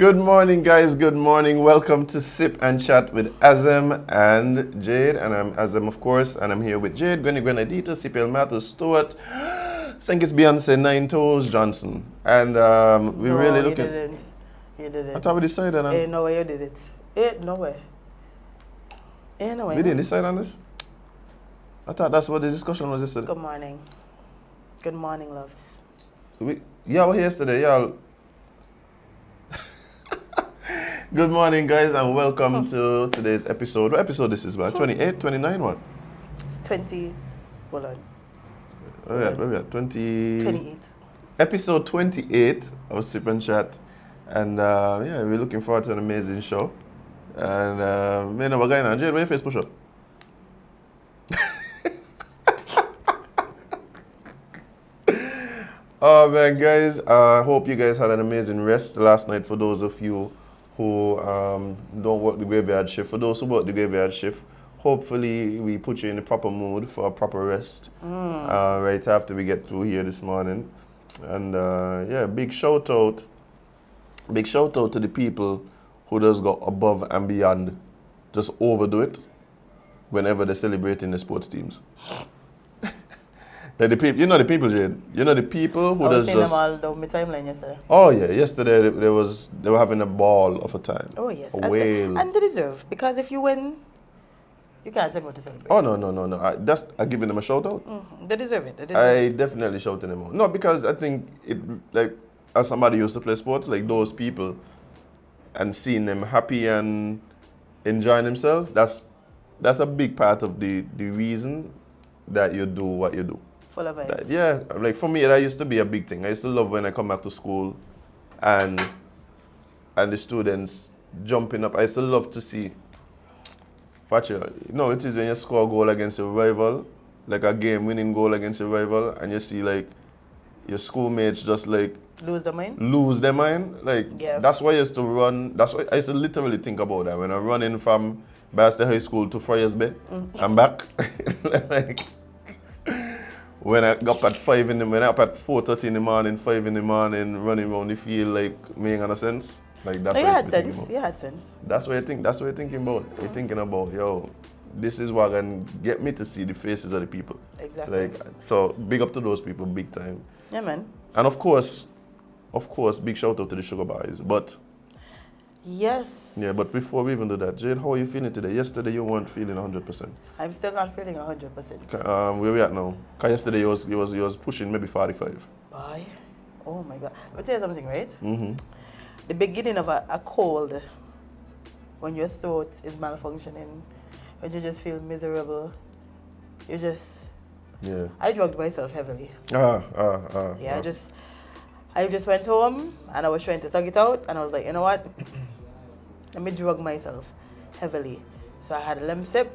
Good morning, guys. Good morning. Welcome to Sip and Chat with Azem and Jade. And I'm Azem, of course. And I'm here with Jade, Gwenny Grenadita, CPL Mathers, Stewart, Senkis Beyonce, Nine Toes, Johnson. And we No, really you look at. didn't. You didn't. I thought we decided on. Ain't no way you did it. Ain't no way. Ain't no way. We didn't decide on this? I thought that's what the discussion was yesterday. Good morning. Good morning, loves. Y'all were here yesterday, y'all. Good morning, guys, and welcome to today's episode. What episode this is, about 28, 29, what? It's 20. Hold on. Where we at? 28. Episode 28 of Sip and Chat. And yeah, we're looking forward to an amazing show. And man, we're going on. Jade, where your face push up? Oh man, guys, I hope you guys had an amazing rest last night. For those of you who don't work the graveyard shift, for those who work the graveyard shift, hopefully we put you in the proper mood for a proper rest right after we get through here this morning. And yeah, big shout out to the people who just go above and beyond, just overdo it whenever they're celebrating the sports teams. Like the people, you know the people, Jade. You know the people who does just. I was seeing them all down my timeline yesterday. Oh yeah, yesterday they were having a ball of a time. Oh yes, a whale. And they deserve, because if you win, you can't tell me what to celebrate. Oh no! I'm giving them a shout out. Mm-hmm. They deserve it. I definitely shouting them out. No, because I think it, like, as somebody who used to play sports, like those people, and seeing them happy and enjoying themselves, that's a big part of the reason that you do what you do. Full of vibes. Yeah, like for me, that used to be a big thing. I used to love when I come back to school and the students jumping up. I used to love to see, watch it. You know, it is when you score a goal against your rival, like a game-winning goal against your rival, and you see like your schoolmates just like lose their mind. Like, yeah. That's why I used to run. That's why I used to literally think about that when I'm running from Basta High School to Friars Bay and back. Like, when I got up at 4:30 in the morning, 5 in the morning, running around the field, like, making no sense. Like, that's what I was thinking about. You had sense. That's what I think. That's what you're thinking about. You're thinking about, yo, this is what can get me to see the faces of the people. Exactly. Like, so big up to those people, big time. Yeah, man. And of course, big shout out to the Sugar Boys. But yes. Yeah, but before we even do that, Jade, how are you feeling today? Yesterday you weren't feeling 100%. I'm still not feeling 100%. Where we at now? Because yesterday you was pushing maybe 45. Boy, oh my God. Let me tell you something, right? Mm-hmm. The beginning of a cold, when your throat is malfunctioning, when you just feel miserable, you just... Yeah. I drugged myself heavily. Yeah, I just went home and I was trying to thug it out, and I was like, you know what? Let me drug myself heavily. So I had a Lemsip.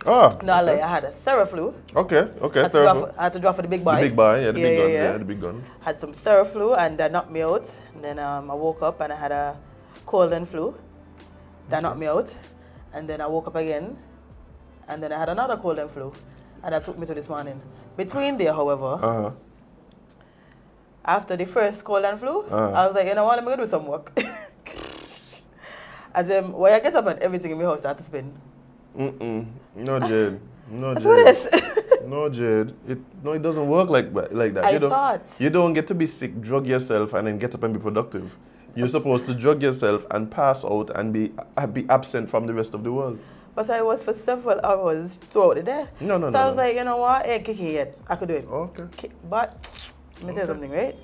I had a Theraflu. Okay. I had to draw for the big boy. The big boy, yeah, the big gun. Yeah, the big gun. Had some Theraflu, and that knocked me out. And then I woke up and I had a cold and flu. That knocked me out. And then I woke up again. And then I had another cold and flu. And that took me to this morning. Between there, however, after the first cold and flu, I was like, you know what, I'm going to do some work. When I get up and everything in my house started to spin. No, Jade. That's what it is. No, Jade. It doesn't work like that. I thought. You don't get to be sick, drug yourself, and then get up and be productive. You're supposed to drug yourself and pass out and be absent from the rest of the world. But I was for several hours throughout the day. No. I was like, you know what? Hey, kick it. I could do it. Okay. But, let me tell you something, right?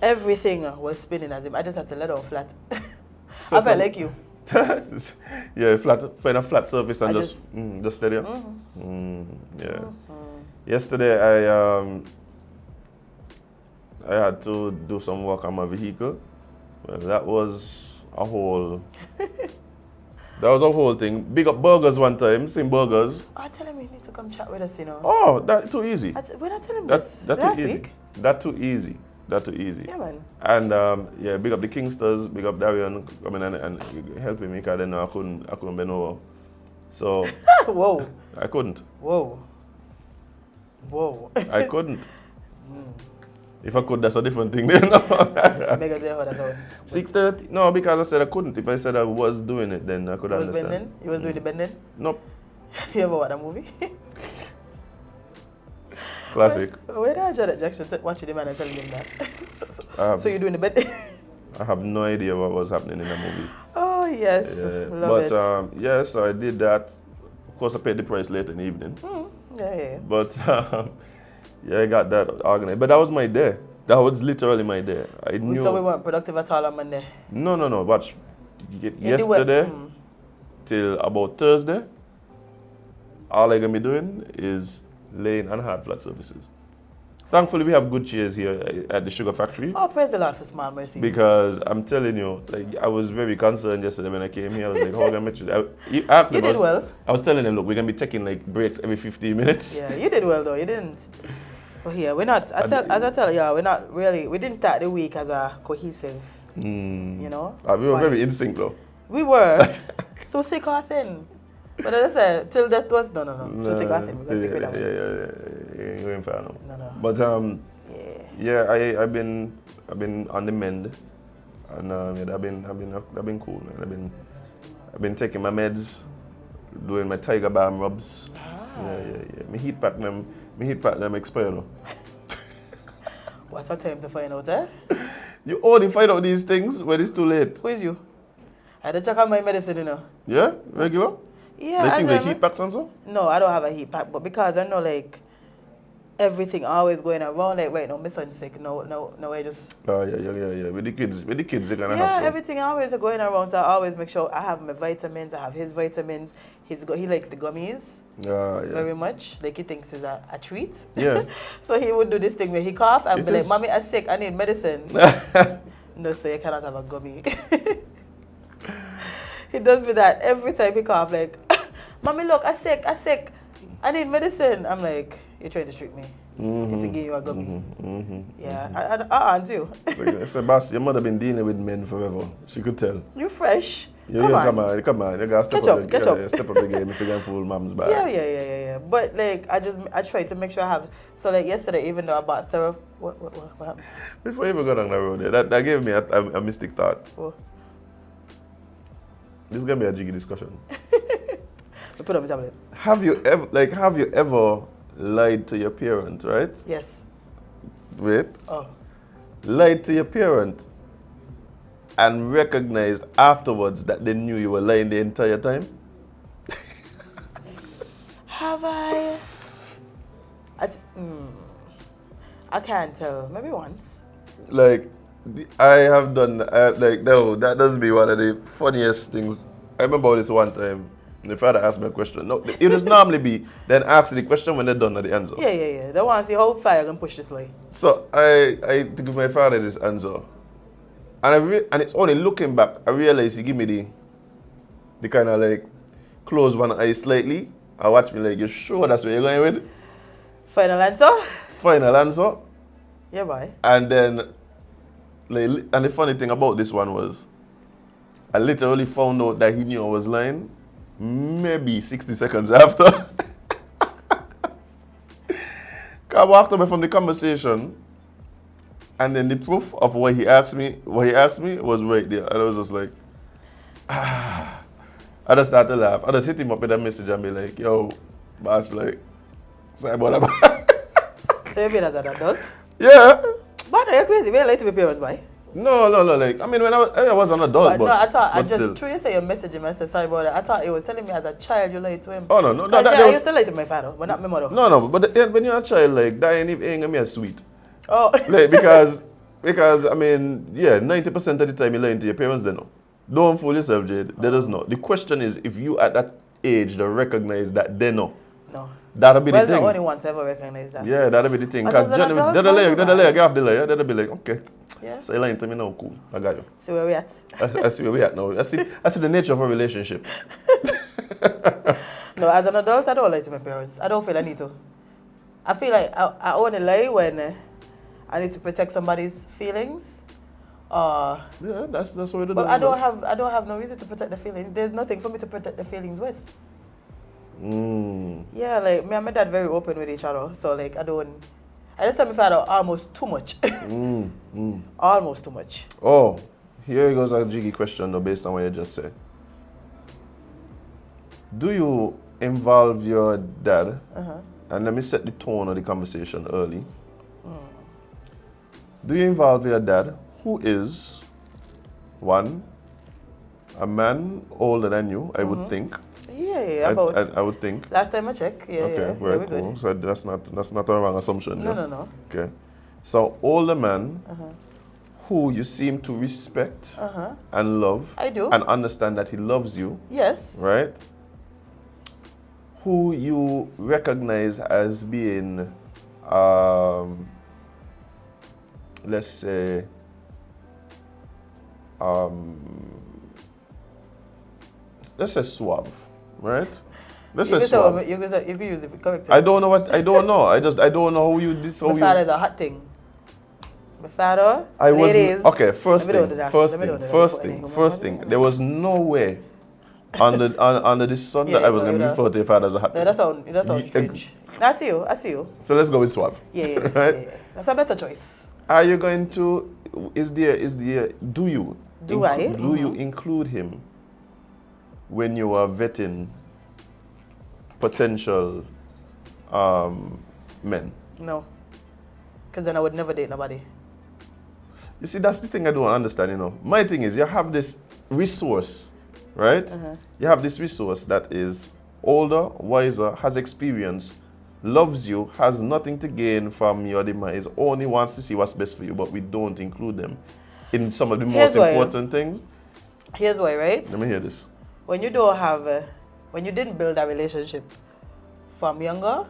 Everything was spinning as if I just had to let off flat. I felt like you. Yeah, find a flat surface and just steady. Yeah. Yesterday I had to do some work on my vehicle. Well, that was a whole thing. Big up Burgers one time, same Burgers. I tell him you need to come chat with us, you know. Oh, that's too easy. When I tell him this last week. That's too easy. Yeah, man. And yeah, big up the Kingsters, big up Darrione coming and helping me, because then I couldn't bend over. So whoa. I couldn't. Whoa. I couldn't. If I could, that's a different thing. Then. Make a day how that's all. 6:30? No, because I said I couldn't. If I said I was doing it, then I could You was understand. bending? You was doing the bending? Nope. You ever watch that movie? Classic. Where did Janet Jackson watching the man and telling him that? So you're doing the bending? I have no idea what was happening in the movie. Oh, yes. Love it. Yes, I did that. Of course, I paid the price late in the evening. Yeah. But yeah, I got that organized. But that was my day. That was literally my day. I knew. So we weren't productive at all on Monday? No. Watch. Yesterday till about Thursday, all I'm going to be doing is laying on hard flat surfaces. Thankfully, we have good chairs here at the Sugar Factory. Oh, praise the Lord for small mercies. Because I'm telling you, like, I was very concerned yesterday when I came here. I was like, how am I make sure? You did well. I was telling them, look, we're going to be taking like breaks every 15 minutes. Yeah, you did well though, you didn't. But here, we're not, as I tell you, we're not really, we didn't start the week as a cohesive, you know. We were very in sync though. We were. So thick or thin. But as I said, till that was, no. Too thick or thin. Yeah, you're going far now. No. But yeah, I've been on the mend, and yeah, I've been cool, man. I've been taking my meds, doing my Tiger Balm rubs. Yeah. My heat pack them expired. What's our time to find out, eh? You only find out these things when it's too late. Who is you? I had to check out my medicine, you know. Yeah? Regular? Yeah. Like things like heat packs and so? No, I don't have a heat pack, but because I know like everything always going around, like right now, my son's sick. No, I just. Oh yeah. With the kids, they're gonna have to. Yeah, everything always going around, so I always make sure I have my vitamins. I have his vitamins. He likes the gummies. Yeah. Very much. Like he thinks it's a treat. Yeah. So he would do this thing where he cough and be like, "Mommy, I'm sick. I need medicine." No, so you cannot have a gummy. He does me that every time he cough, like, "Mommy, look, I'm sick. I need medicine." I'm like, "You're trying to trick me. To give you a gummy." Yeah, I do. Sebastian, your mother been dealing with men forever. She could tell. You fresh. Come on. You gotta step up the game if you can fool mom's back. Yeah. But like, I try to make sure I have. So like yesterday, even though I bought thorough. What happened? Before you even got on the road, that gave me a mystic thought. Oh. This is gonna be a jiggy discussion. Put on my tablet. Have you ever lied to your parent, right? Yes. Wait. Oh. Lied to your parent and recognized afterwards that they knew you were lying the entire time? Have I? I can't tell. Maybe once. Like, I have done, no, that does be one of the funniest things. I remember this one time. The father asked me a question. No, it would normally be, then ask the question when they're done with the answer. Yeah. They want to see how far you can push this line. So I give my father this answer. And it's only looking back, I realize he give me the kind of like, close one eye slightly. I watch me like, you sure that's what you're going with? Final answer? Final answer. Yeah, boy. And then, and the funny thing about this one was, I literally found out that he knew I was lying maybe 60 seconds after. I walked away from the conversation, and then the proof of what he asked me was right there. And I was just like, I just started to laugh. I just hit him up with a message and be like, yo, boss, like, sorry about that. So you mean as an adult? Yeah. But you're crazy. We're late to be parents, boy. No. Like, I mean, when I was an adult, but no, I thought, still. True, you say your message him and said sorry about that. I thought he was telling me as a child you lied to him. Oh, no. I used to lie to my father, but not my mother. No, but when you're a child, like, that ain't me as sweet. Oh. Like, because, I mean, yeah, 90% of the time you're lying to your parents, they know. Don't fool yourself, Jade. They just know. The question is, if you at that age, they recognize that they know. No. That'll be the thing. Well, the only ones ever recognize that. Yeah, that'll be the thing. Because generally, they'll get off the layer. They'll be like, okay. Yeah. So you're lying to me now, cool. I got you. See where we at? I see where we at now. I see the nature of a relationship. No, as an adult, I don't lie to my parents. I don't feel I need to. I feel like I only lie when I need to protect somebody's feelings. Yeah, that's what we do. But I don't have no reason to protect the feelings. There's nothing for me to protect the feelings with. Mm. Yeah, like me and my dad very open with each other. So like I I just tell my father almost too much. Almost too much. Oh, here goes a jiggy question though, based on what you just said. Do you involve your dad? And let me set the tone of the conversation early. Do you involve your dad, who is, one, a man older than you, I would think. Yeah, I would think. Last time I checked, Okay, very cool. good. So that's not a wrong assumption. No, yeah? no. Okay. So older man who you seem to respect and love. I do. And understand that he loves you. Yes. Right? Who you recognize as being, let's say, let's say suave, right? Let's say suave. You can use it correctly. I don't know. I don't know how you this. My father's a hot thing. My father. I was ladies. okay. First thing. There was no way under the sun that I was going to refer to your father as a hot thing. No, that sounds strange. I see you. So let's go with suave. Yeah. Right? Yeah. That's a better choice. Are you going to? Do you? Do I? Do you include him when you are vetting potential men? No. Because then I would never date nobody. You see, that's the thing I don't understand, you know. My thing is, you have this resource, right? You have this resource that is older, wiser, has experience, loves you, has nothing to gain from your demise, only wants to see what's best for you, but we don't include them in some of the most important things. Here's why, right? Let me hear this. When you don't have, when you didn't build a relationship from younger,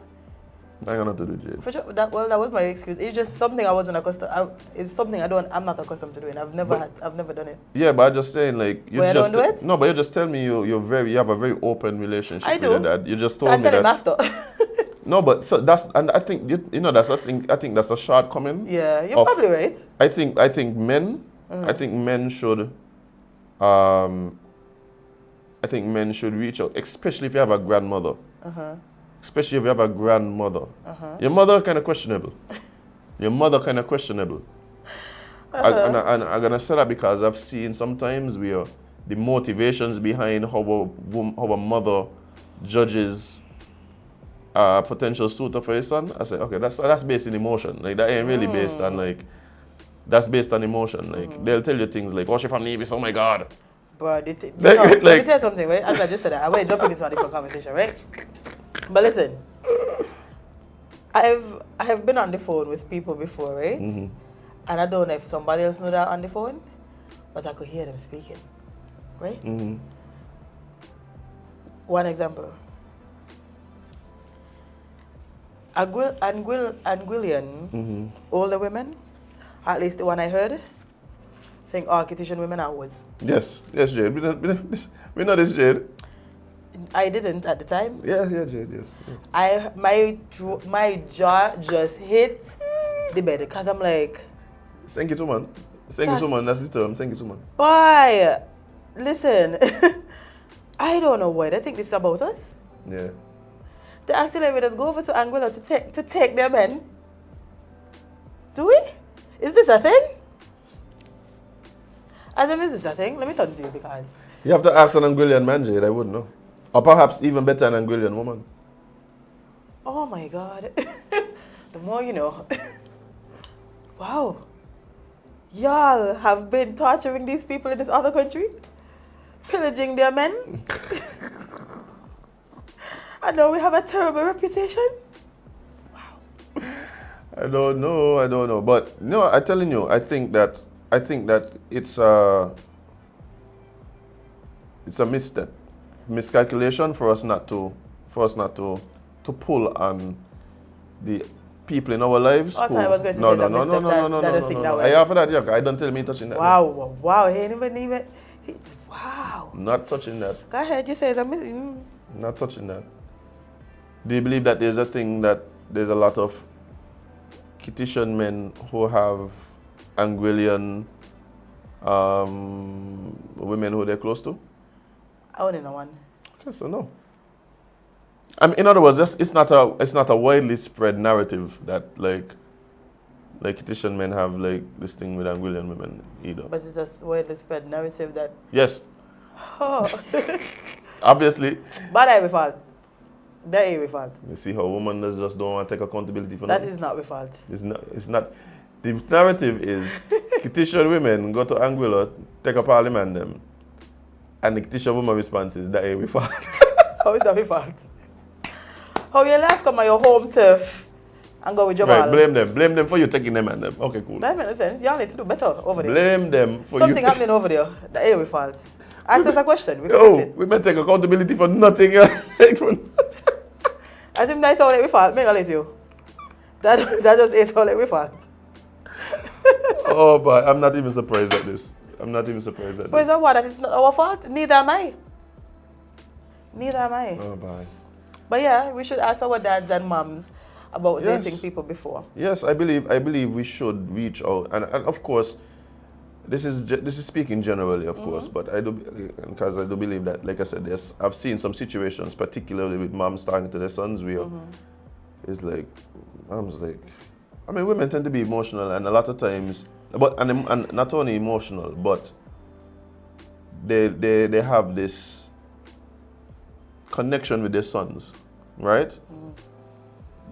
I got nothing to do, Jade. for sure, that was my excuse. It's just something I wasn't accustomed. It's something I'm not accustomed to doing. I've never done it. Yeah, but I'm just saying, like, you Where just I don't do it? No, but you just tell me you have a very open relationship I with do. your dad. You just So told I me tell that. him after. No, but so that's, and I think that's a thing. I think that's a shortcoming. Yeah, you're probably right. I think men should I think men should reach out, especially if you have a grandmother. Especially if you have a grandmother. Your mother kind of questionable. And I'm gonna say that because I've seen sometimes where the motivations behind how a mother judges a potential suitor for his son. I say, okay, that's based on emotion. Like that ain't really based on like. That's based on emotion. Like they'll tell you things like, "Oh, she from Nevis. Oh my God." Bro, let me tell you something, right? I just said that. I want to jump into a different conversation, right? But listen, I have been on the phone with people before, right? And I don't know if somebody else knew that on the phone, but I could hear them speaking, right? One example. Anguillian, older women, at least the one I heard, think all Kittian women are was. Yes, Jade. We know this, Jade. I didn't at the time. Yeah, Jade, yes. My jaw just hit the bed because I'm like, Thank you, man. That's the term. Thank you, man. boy, listen, I don't know why they think this is about us. Yeah. They actually let us go over to Angola to take their men. Do we? Is this a thing? Azem, is this a thing? Let me turn to you because... You have to ask an Anguillian man, Jade, I wouldn't know. Or perhaps even better, an Anguillian woman. Oh my God. The more you know. Wow. Y'all have been torturing these people in this other country? Pillaging their men? I know we have a terrible reputation. Wow. I don't know. But no, I'm telling you, I think that it's a misstep, miscalculation for us not to pull on the people in our lives. I was going to say that misstep. No. I have that. Yeah, I don't tell me touching that. Wow. He even. Wow. Not touching that. Go ahead. You say it's a misstep. Not touching that. Do you believe that there's a lot of Kittian men who have Anguillian women who they're close to? I only know one. Okay, so no. I mean, in other words, it's not a widely spread narrative that like like Haitian men have like this thing with Anguillan women either. But it's a widely spread narrative that. Yes, Oh. obviously. But I be fault. That ain't we fault. You see how women just don't want to take accountability for That nothing? is not we fault. It's not. The narrative is Haitian women go to Anguilla, take up all the man them. And the Haitian woman response is that ain't we fault. How is that we fault? How you last come on your home turf and go with Jamal? Right, blame them. Blame them for you taking them and them. Okay, cool. That makes sense. Y'all need to do better over there. Blame them for Something you. happening over there. That ain't we fault. Ask us a question. We can Oh, fix it. we may take accountability for nothing. As if that's all that we fault. Make I let you. That just is all that we fault. Oh, but I'm not even surprised at this. I'm not even surprised at But is this. that what? That is not our fault? Neither am I. Neither am I. Oh, bye. But yeah, we should ask our dads and moms about Yes. dating people before. Yes, I believe we should reach out, and of course, this is speaking generally, of course, but I do, because I do believe that, like I said, I've seen some situations, particularly with moms talking to their sons, where it's like, mom's like, I mean, women tend to be emotional, and a lot of times, and not only emotional, but they have this connection with their sons, right?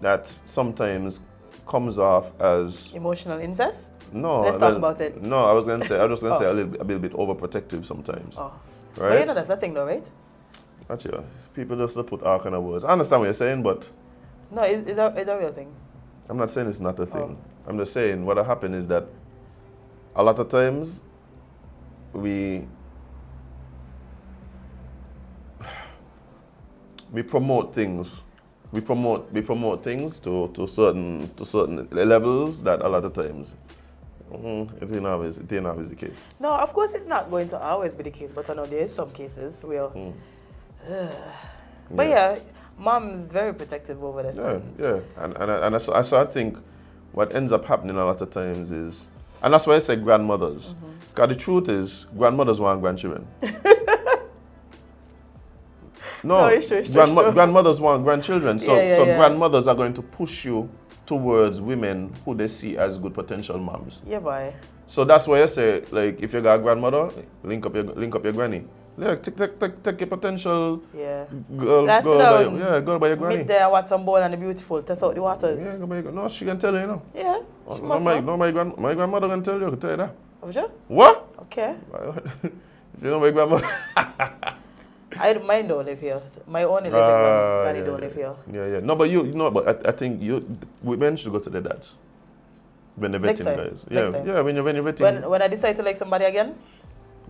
That sometimes comes off as Emotional incest? no. Let's talk about it. No, I was just gonna say a little bit overprotective sometimes, Oh. right? But you know that's the thing though, right? Actually, people just put all kind of words. I understand what you're saying, but No, it's a real thing. I'm not saying it's not a thing. Oh. I'm just saying what happened is that a lot of times we promote things. We promote things to certain levels that a lot of times it ain't always the case. No, of course it's not going to always be the case, but I know there is some cases where. But yeah, mom's very protective over their sons. Yeah. And so I think what ends up happening a lot of times is, and that's why I say grandmothers. Because the truth is, grandmothers want grandchildren. No, it's true. grandmothers want grandchildren. So, Yeah. grandmothers are going to push you towards women who they see as good potential moms. Yeah, boy. So that's why I say, like, if you got a grandmother, link up your granny. Yeah, take your potential Yeah. girl by your granny. Meet there, watch some bone and the beautiful, test out the waters. Yeah, go by your, no, she can tell you, you know. Yeah. She must know. My grandmother can tell you, I can tell you that. Oh, sure? What? Okay. You know my grandmother? Mine don't live here. My only living granny don't live here. Yeah. No, but I think women should go to their dads. When they're Next vetting time. guys. Next time. Yeah, when you're vetting. When I decide to like somebody again,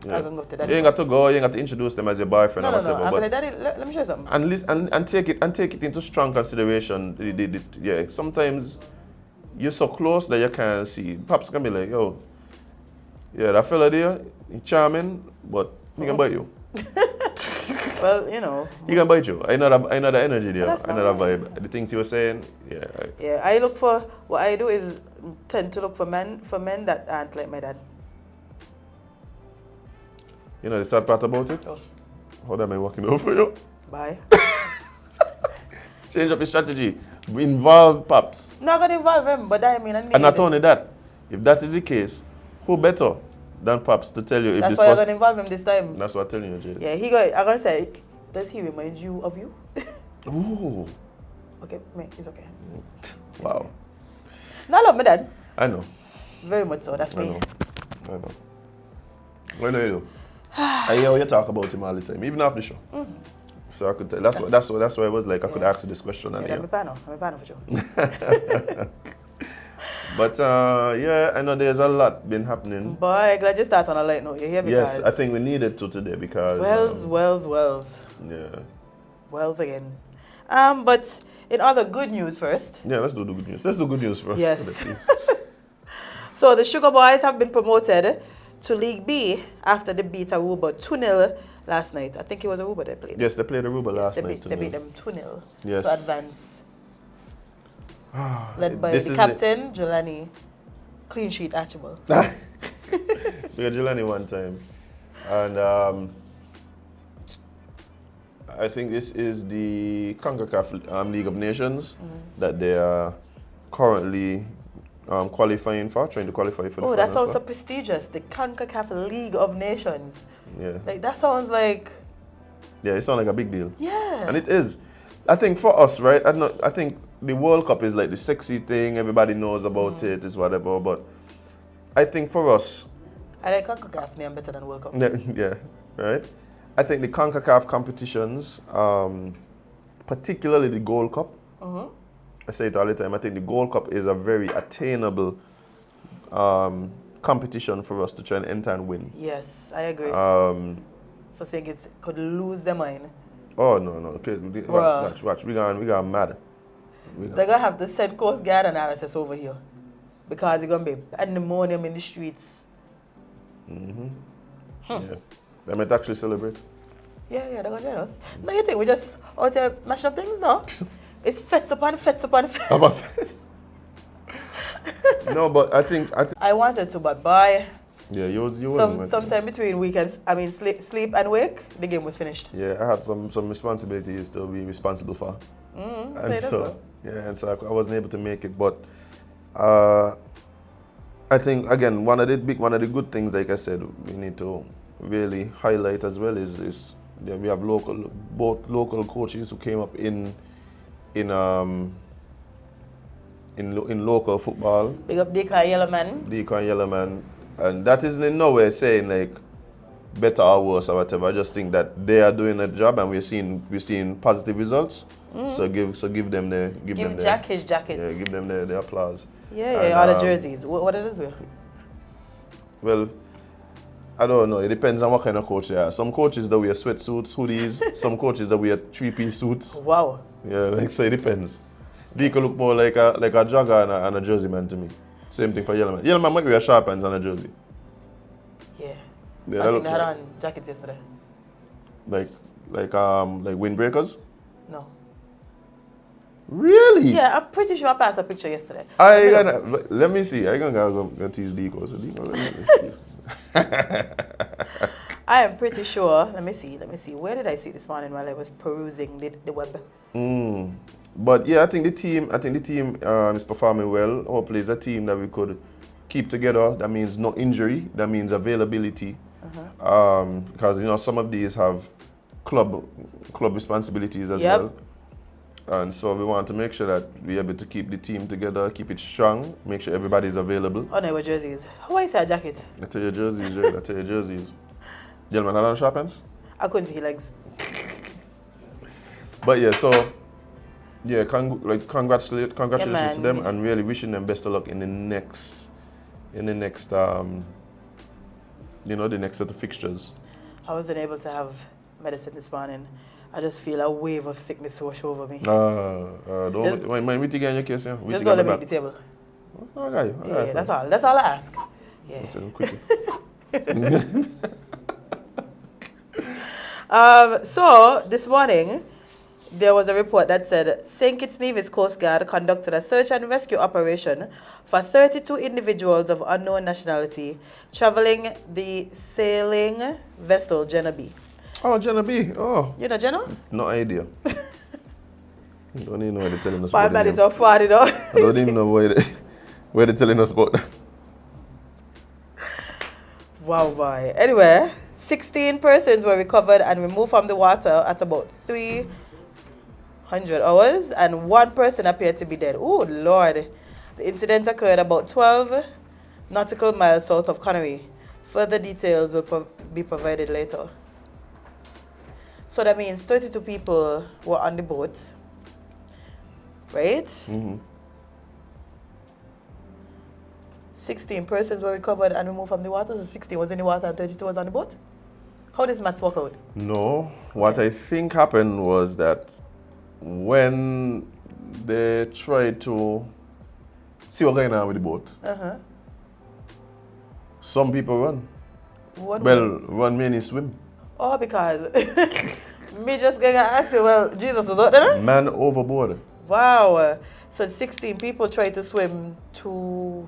Yeah. I'm going to go to daddy. You ain't got to go, you ain't got to introduce them as your boyfriend No, or whatever. I'm but going to daddy, let me show you something. and take it into strong consideration. Yeah, sometimes you're so close that you can't see. Pops can be like, yo, yeah, that fella there, he's charming, but he can bite you. Well, you know. He can bite you. I know the energy there. That's I know not that vibe. The things you were saying, yeah. Yeah, I look for, what I do is tend to look for men that aren't like my dad. You know the sad part about it? Oh. How am I walking over you? Bye. Change up your strategy. Involve Pops. Not going to involve him, but I mean, I need And not only that, if that is the case, who better than Pops to tell you if That's this why I'm person... going to involve him this time. That's what I'm telling you, Jade. Yeah, I'm going to say, does he remind you of you? Ooh. Okay, mate, it's okay. Wow. Okay. No, I love my dad. I know. Very much so, that's I me. know. What do you do? I hear you talk about him all the time, even after the show. So I could tell. That's why I was like, I could ask you this question. Yeah, I'm a fan for you. But yeah, I know there's a lot been happening. Boy, glad you start on a light note. You hear me? Yes, I think we needed to today because... Wells. Yeah. Wells again. But in other good news first. Yeah, let's do the good news. Let's do good news first. Yes. So the Sugar Boys have been promoted to League B after they beat Aruba 2-0 last night. I think it was Aruba they played. Yes, they played Aruba last night. They beat them 2-0 Yes. to advance. Led by the captain, Jelani. Clean sheet, Archibald. We got Jelani one time. And I think this is the CONCACAF League of Nations that they are currently qualifying for, trying to qualify for the Oh, that finals sounds for. so prestigious. The CONCACAF League of Nations. Yeah. Like, that sounds like, Yeah, it sounds like a big deal. yeah. And it is. I think for us, right? I think the World Cup is like the sexy thing. Everybody knows about it. It's whatever. But I think for us, I like CONCACAF name better than World Cup. yeah, right. I think the CONCACAF competitions, particularly the Gold Cup. I say it all the time. I think the Gold Cup is a very attainable competition for us to try and enter and win. Yes, I agree. So saying it could lose their mind. Oh no. Okay, watch. We got mad. They're gonna have to send Coast Guard and RSS over here because it's gonna be pandemonium in the streets. Yeah, they might actually celebrate. Yeah, they're gonna join us. No, you think we just out here mash up things? No, it's fets upon fets upon fets. How about this? No, but I think I wanted to, but boy, yeah, you wasn't. sometime between weekends, I mean sleep and wake, the game was finished. Yeah, I had some responsibilities to be responsible for, and so I wasn't able to make it. But I think again one of the good things, like I said, we need to really highlight as well is we have both local coaches who came up in local football. Big up Deacon Yellowman, and that isn't in no way saying like better or worse or whatever. I just think that they are doing a job and we're seeing positive results. So give them Jack his jackets. Yeah, give them the applause. Yeah, all the jerseys. What it is with? Well, I don't know. It depends on what kind of coach they are. Some coaches that wear sweatsuits, hoodies. Some coaches that wear three-piece suits. Wow. Yeah, so it depends. Deco look more like a jogger and a jersey man to me. Same thing for Yellowman. Yellowman might wear sharp pants and a jersey. Yeah. Yeah, I think they had on jackets yesterday. Like windbreakers? No. Really? Yeah, I'm pretty sure I passed a picture yesterday. Let me see. I'm gonna go tease Deco. So Deco, let me see. I am pretty sure. Let me see. Where did I see this morning while I was perusing the web? But yeah, I think the team is performing well. Hopefully, it's a team that we could keep together. That means no injury. That means availability. Because some of these have club responsibilities as well. And so we want to make sure that we're able to keep the team together, keep it strong, make sure everybody's available. Oh no, what jerseys? How I say a jacket? I tell you jerseys, Jade. I tell you jerseys. Gentlemen, have on sharp pants? I couldn't see legs. But yeah, so yeah, congratulations to them, and really wishing them best of luck in the next the next set of fixtures. I wasn't able to have medicine this morning. I just feel a wave of sickness wash over me. Don't mind me taking your case, yeah? Just go to make the table. Okay. Yeah, that's all. That's all I ask. Yeah. So this morning, there was a report that said St. Kitts Nevis Coast Guard conducted a search and rescue operation for 32 individuals of unknown nationality traveling the sailing vessel Jenna B. Oh, Jenna B. Oh. You know Jenna? No idea. I don't even know why they're telling us about that. So far, I don't even know where they're telling us about that. Wow, boy. Anyway, 16 persons were recovered and removed from the water at about 300 hours, and one person appeared to be dead. Oh, Lord. The incident occurred about 12 nautical miles south of Connery. Further details will be provided later. So that means 32 people were on the boat, right? 16 persons were recovered and removed from the water. So 16 was in the water and 32 was on the boat. How does maths work out? No. What I think happened was that when they tried to see what's going on with the boat, some people run. Run meaning swim. Oh, because me just going to ask you, well, Jesus was out there? Man overboard. Wow. So 16 people tried to swim to...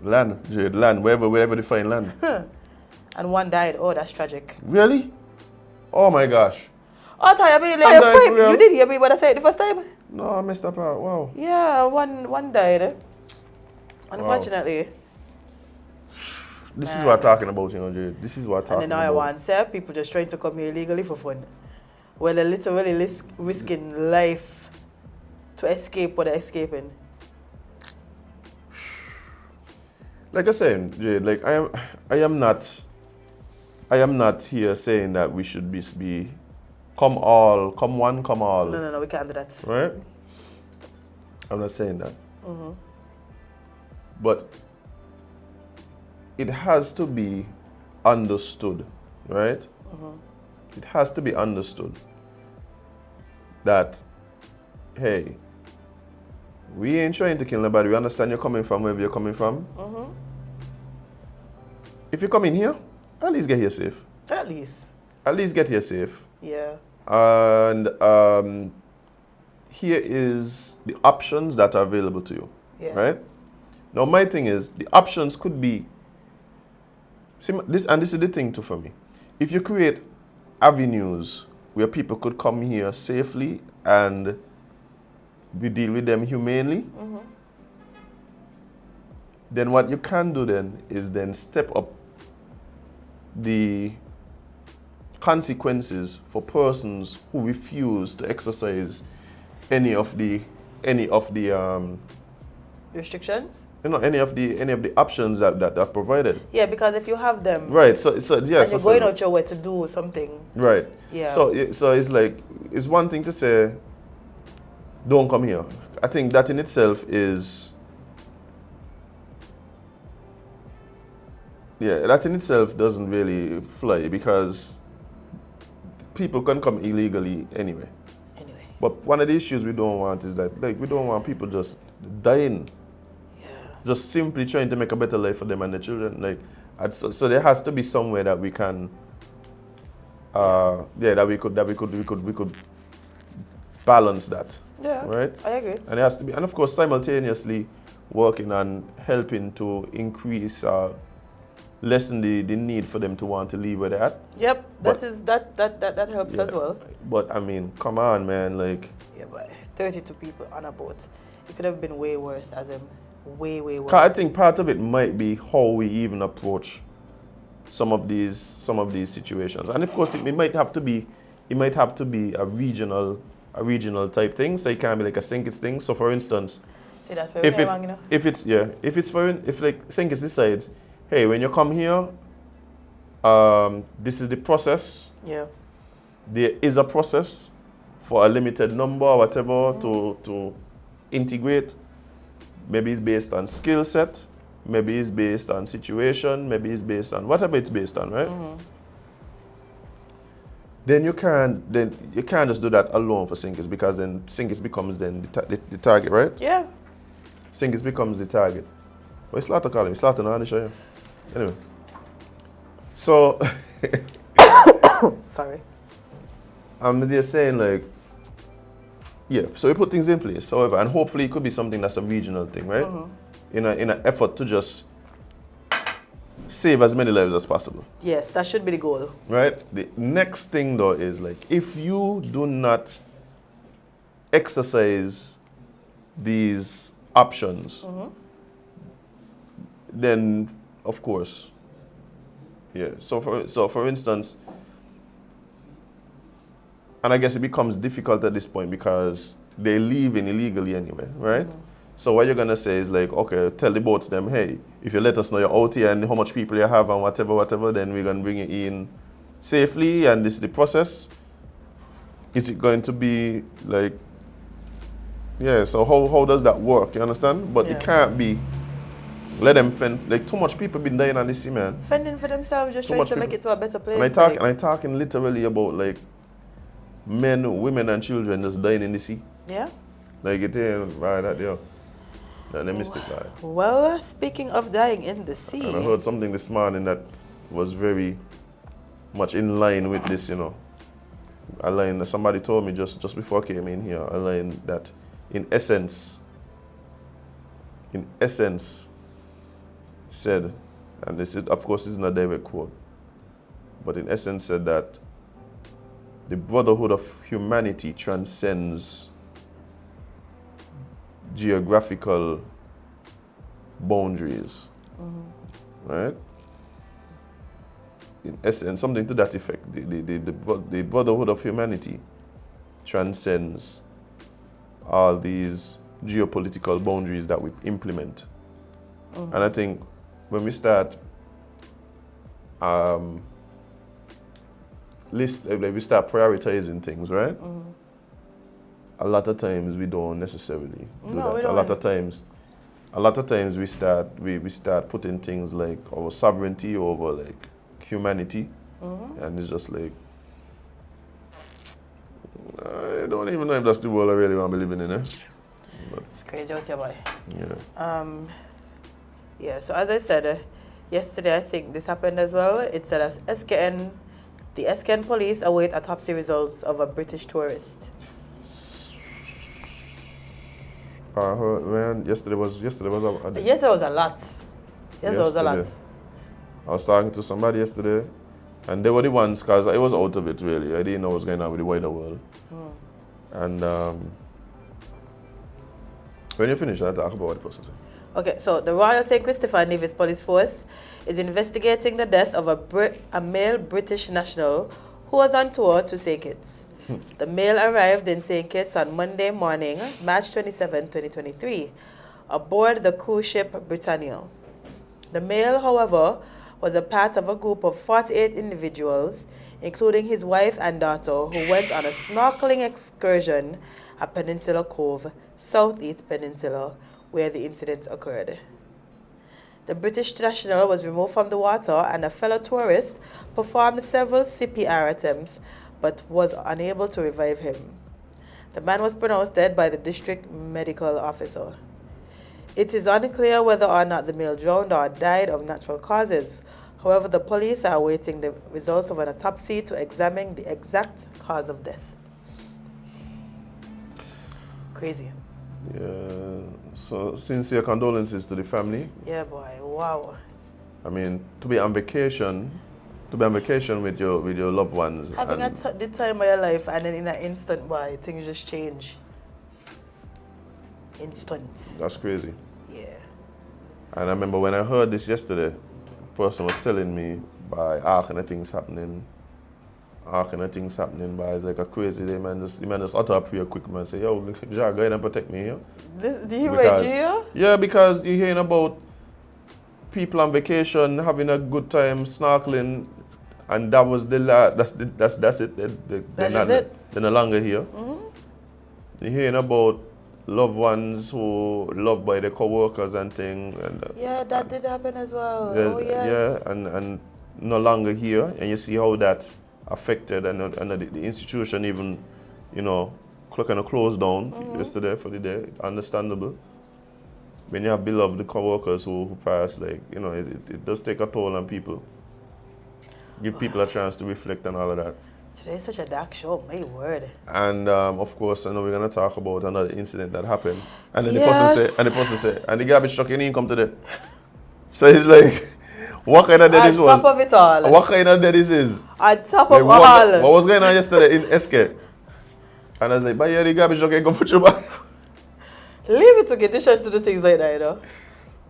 Land, Jade, land, wherever they find land. And one died. Oh, that's tragic. Really? Oh my gosh. Oh, I mean, like, you did hear me when I said it the first time? No, I missed that part. Wow. Yeah, one died. Unfortunately. This is what I'm talking about, you know, Jade. This is what I'm And talking then I about. want say people just trying to come here illegally for fun. Well, they're literally risking life to escape what they're escaping. Like I said, Jade, like I am not here saying that we should be come all, come one, come all. No, we can't do that. Right? I'm not saying that. But it has to be understood, right? It has to be understood that, hey, we ain't trying to kill nobody. We understand you're coming from wherever you're coming from. If you come in here, at least get here safe. At least. At least get here safe. Yeah. And here is the options that are available to you, right? Now, my thing is, the options could be, see, this is the thing too for me. If you create avenues where people could come here safely and we deal with them humanely, then what you can do then is then step up the consequences for persons who refuse to exercise any of the restrictions. Any of the options that are provided. Yeah, because if you have them, right. So yeah. And you're going out your way to do something. Right. Yeah. So it's like, it's one thing to say, don't come here. I think that in itself is, that in itself doesn't really fly, because people can come illegally anyway. But one of the issues we don't want is that, like, we don't want people just dying. Just simply trying to make a better life for them and their children. Like, so there has to be somewhere that we can, that we could balance that. Yeah. Right. I agree. And it has to be, and of course, simultaneously working on helping to increase, lessen the need for them to want to leave where they're at. Yep. That helps as well. But I mean, come on, man, like. Yeah, but 32 people on a boat. It could have been way worse, Azem. Way worse. I think part of it might be how we even approach some of these situations, and of course it might have to be a regional type thing. So it can't be like a Sinkis thing. So for instance, see, that's very wrong, you know? if like Sinkis decides, hey, when you come here, this is the process. Yeah. There is a process for a limited number or whatever to integrate. Maybe it's based on skill set, maybe it's based on situation, maybe it's based on whatever it's based on, right? Then you can't just do that alone for Sinkis, because then Sinkis becomes then the target, right? Yeah. Sinkis becomes the target. What is Slaughter calling me? Slaughter, no, I'll show you. Anyway. So sorry. I'm just saying, like, yeah, so we put things in place, however, and hopefully it could be something that's a regional thing, right? In an effort to just save as many lives as possible. Yes, that should be the goal. Right? The next thing though is, like, if you do not exercise these options, then of course, yeah. So for instance, and I guess it becomes difficult at this point because they leave in illegally anyway, right? So what you're gonna say is like, okay, tell the boats them, hey, if you let us know you're out here and how much people you have and whatever, then we're gonna bring you in safely, and this is the process. Is it going to be like, yeah? So how does that work? You understand? But it can't be. Let them fend. Like, too much people been dying on the sea, man. Fending for themselves, just trying to make it to a better place. And I'm talking literally about, like, men, women, and children just dying in the sea. Yeah. Like, it ain't right that there. That they missed it, right? Well, speaking of dying in the sea. And I heard something this morning that was very much in line with this, you know. A line that somebody told me just before I came in here. A line that, in essence, said, and this is, of course, isn't a direct quote, but in essence said that the brotherhood of humanity transcends geographical boundaries, right? In essence, something to that effect. The brotherhood of humanity transcends all these geopolitical boundaries that we implement. And I think when we start we start prioritizing things, right? A lot of times we don't necessarily do that. A lot of times we start putting things like our sovereignty over like humanity, and it's just like I don't even know if that's the world I really want to be living in. But it's crazy out here, boy. Yeah. Yeah. So as I said yesterday, I think this happened as well. It said as the SKN police await autopsy results of a British tourist. Man, yesterday was a Yesterday was a lot. Yesterday was a lot. I was talking to somebody yesterday, and they were the ones, because I was out of it really. I didn't know what was going on with the wider world. And when you finish, I'll talk about what the person said. Okay, so the Royal St. Christopher Nevis Police Force is investigating the death of a male British national who was on tour to St. Kitts. The male arrived in St. Kitts on Monday morning, March 27, 2023, aboard the cruise ship Britannia. The male, however, was a part of a group of 48 individuals, including his wife and daughter, who went on a snorkeling excursion at Peninsula Cove, Southeast Peninsula, where the incident occurred. The British national was removed from the water, and a fellow tourist performed several CPR attempts but was unable to revive him. The man was pronounced dead by the district medical officer. It is unclear whether or not the male drowned or died of natural causes. However, the police are awaiting the results of an autopsy to examine the exact cause of death. Crazy. Yeah. So sincere condolences to the family. Yeah, boy. Wow. I mean, to be on vacation with your loved ones. Having the time of your life, and then in an instant, boy, things just change. Instant. That's crazy. Yeah. And I remember when I heard this yesterday, a person was telling me by all kind of things happening, but it's like a crazy day, man. The man just utter up real quick, man. Say, yo, Jade, go ahead and protect me, yo. Do you wait, you? Yeah, because you're hearing about people on vacation having a good time snorkeling, and that was the that's it. They're no longer here. You're hearing about loved ones who loved by their co-workers and things. Yeah, that did happen as well. Yeah, oh, yes. Yeah, and no longer here, and you see how that affected, and the institution even, kind of closed down yesterday for the day. Understandable. When you have beloved co-workers who pass, it does take a toll on people. Give people a chance to reflect and all of that. Today's such a dark show, my word. And of course, I know we're gonna talk about another incident that happened. And then the person said, and the garbage truck didn't come today. So he's like, what kind of dead this was? On top of it all. What kind of dead this is? On top of all. What was going on yesterday in SK? And I was like, but yeah, the garbage truck ain't gonna put you back. Leave it to get the chance to do things like that,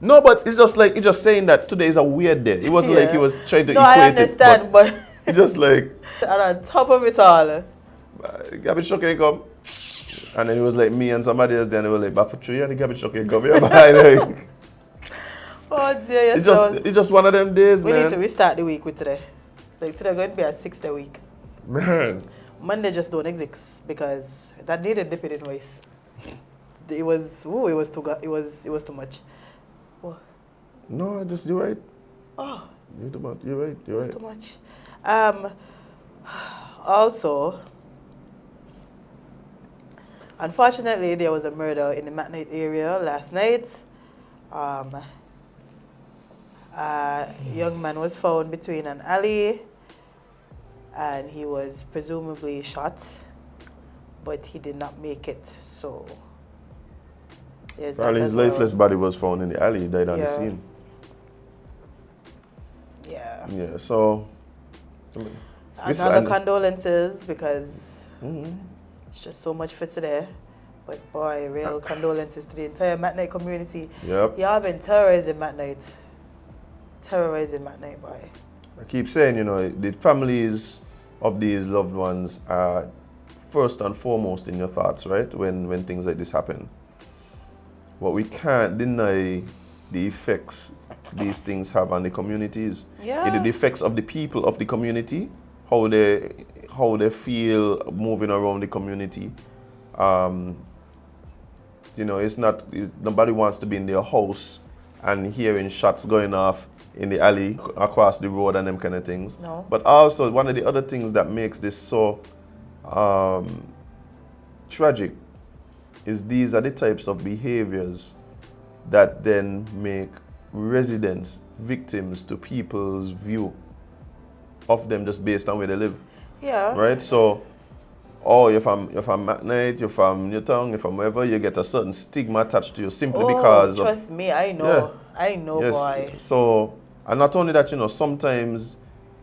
No, but it's just saying that today is a weird day. It wasn't like he was trying to equate it. I understand, but it's just like. And on top of it all. Garbage truck ain't come. And then it was like me and somebody else there, and they were like, but for 3 years, the garbage truck ain't come. Like, oh dear, yes. It's just one of them days, we man. We need to restart the week with today. Like today going to be a 6-day week. Man. Monday just don't exist because that needed dipping in waste. It was too much. What? No, you're right. Oh. You're right. It was too much. Also, unfortunately, there was a murder in the McKnight area last night. A young man was found between an alley, and he was presumably shot, but he did not make it. So, probably his lifeless body was found in the alley. He died on the scene. Yeah. Yeah. So. Another condolences because it's just so much for today. But boy, real condolences to the entire McKnight community. Yep. Y'all been terrorizing McKnight. Terrorizing McKnight, boy. I keep saying, you know, the families of these loved ones are first and foremost in your thoughts, right? When things like this happen. But we can't deny the effects these things have on the communities. Yeah. The effects of the people of the community, how they feel moving around the community. You know, nobody wants to be in their house and hearing shots going off in the alley across the road and them kind of things. No. But also, one of the other things that makes this so tragic is these are the types of behaviors that then make residents victims to people's view of them just based on where they live. Yeah. Right? So, you're from McKnight, you're from Newtown, you're from wherever, you get a certain stigma attached to you simply because trust me, I know. Yeah. I know, Yes. boy. So, and not only that, you know, sometimes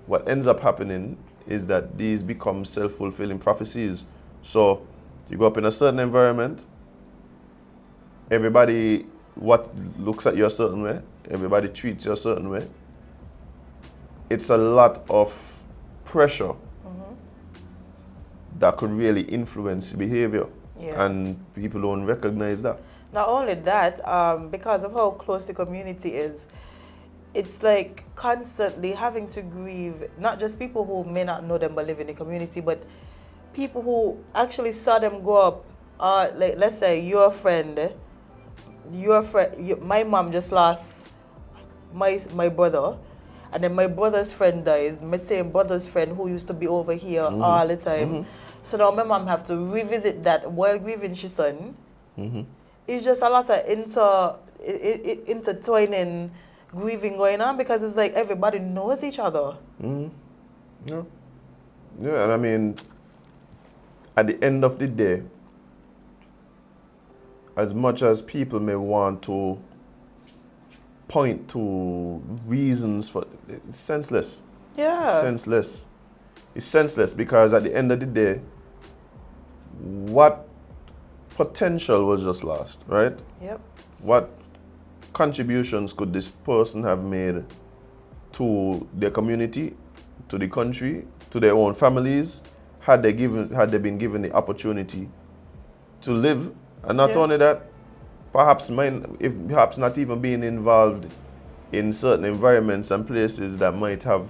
what ends up happening is that these become self-fulfilling prophecies. So, you go up in a certain environment, everybody looks at you a certain way, everybody treats you a certain way. It's a lot of pressure that could really influence behavior. Yeah. And people don't recognize that. Not only that, because of how close the community is, it's like constantly having to grieve, not just people who may not know them but live in the community, but people who actually saw them grow up. Like, let's say your friend, my mom just lost my brother, and then my brother's friend dies, my same brother's friend who used to be over here all the time. So now my mom have to revisit that while grieving her son. It's just a lot of intertwining grieving going on, because it's like everybody knows each other. Yeah. Yeah, and I mean, at the end of the day, as much as people may want to point to reasons for it's senseless. Yeah. Senseless. It's senseless because at the end of the day, what potential was just lost, right? Yep. What contributions could this person have made to their community, to the country, to their own families, had they been given the opportunity to live? And not only that, perhaps not even being involved in certain environments and places that might have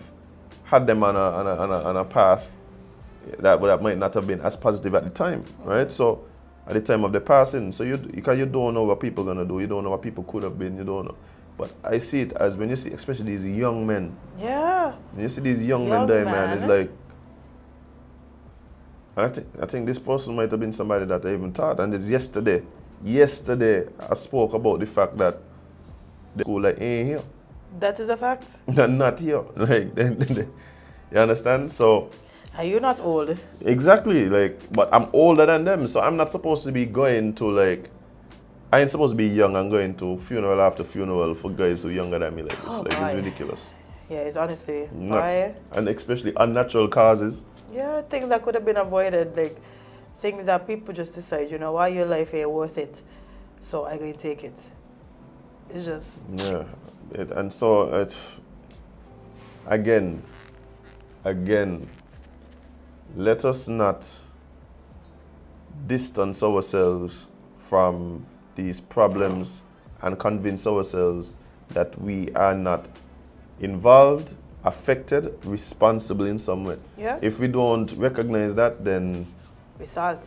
had them on a path that might not have been as positive at the time, right? So at the time of the passing, so because you don't know what people are gonna do, you don't know what people could have been, you don't know. But I see it as when you see, especially these young men. Yeah. When you see these young men dying, man, it's like, I think this person might have been somebody that I even thought. And it's yesterday I spoke about the fact that the school ain't here. That is a fact. Not here. Like, you understand? So. Are you not old? Exactly. Like, but I'm older than them, so I'm not supposed to be going to like. I ain't supposed to be young and going to funeral after funeral for guys who are younger than me. Like, it's ridiculous. Yeah, it's honestly. And especially unnatural causes. Yeah, things that could have been avoided, like things that people just decide, you know, why your life ain't worth it, so I'm going to take it. It's just. Yeah. And so, again, let us not distance ourselves from these problems and convince ourselves that we are not involved, affected, responsible in some way. Yeah. If we don't recognize that, then we salt.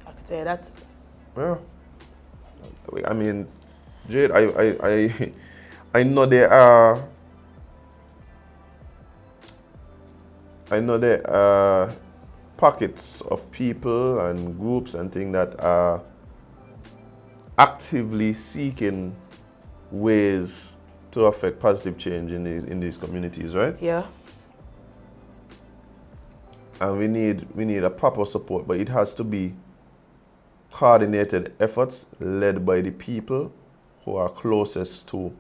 I could say that. Yeah. I mean, Jade, I know there are pockets of people and groups and things that are actively seeking ways to affect positive change in these communities, right? Yeah. And we need a proper support, but it has to be coordinated efforts led by the people who are closest to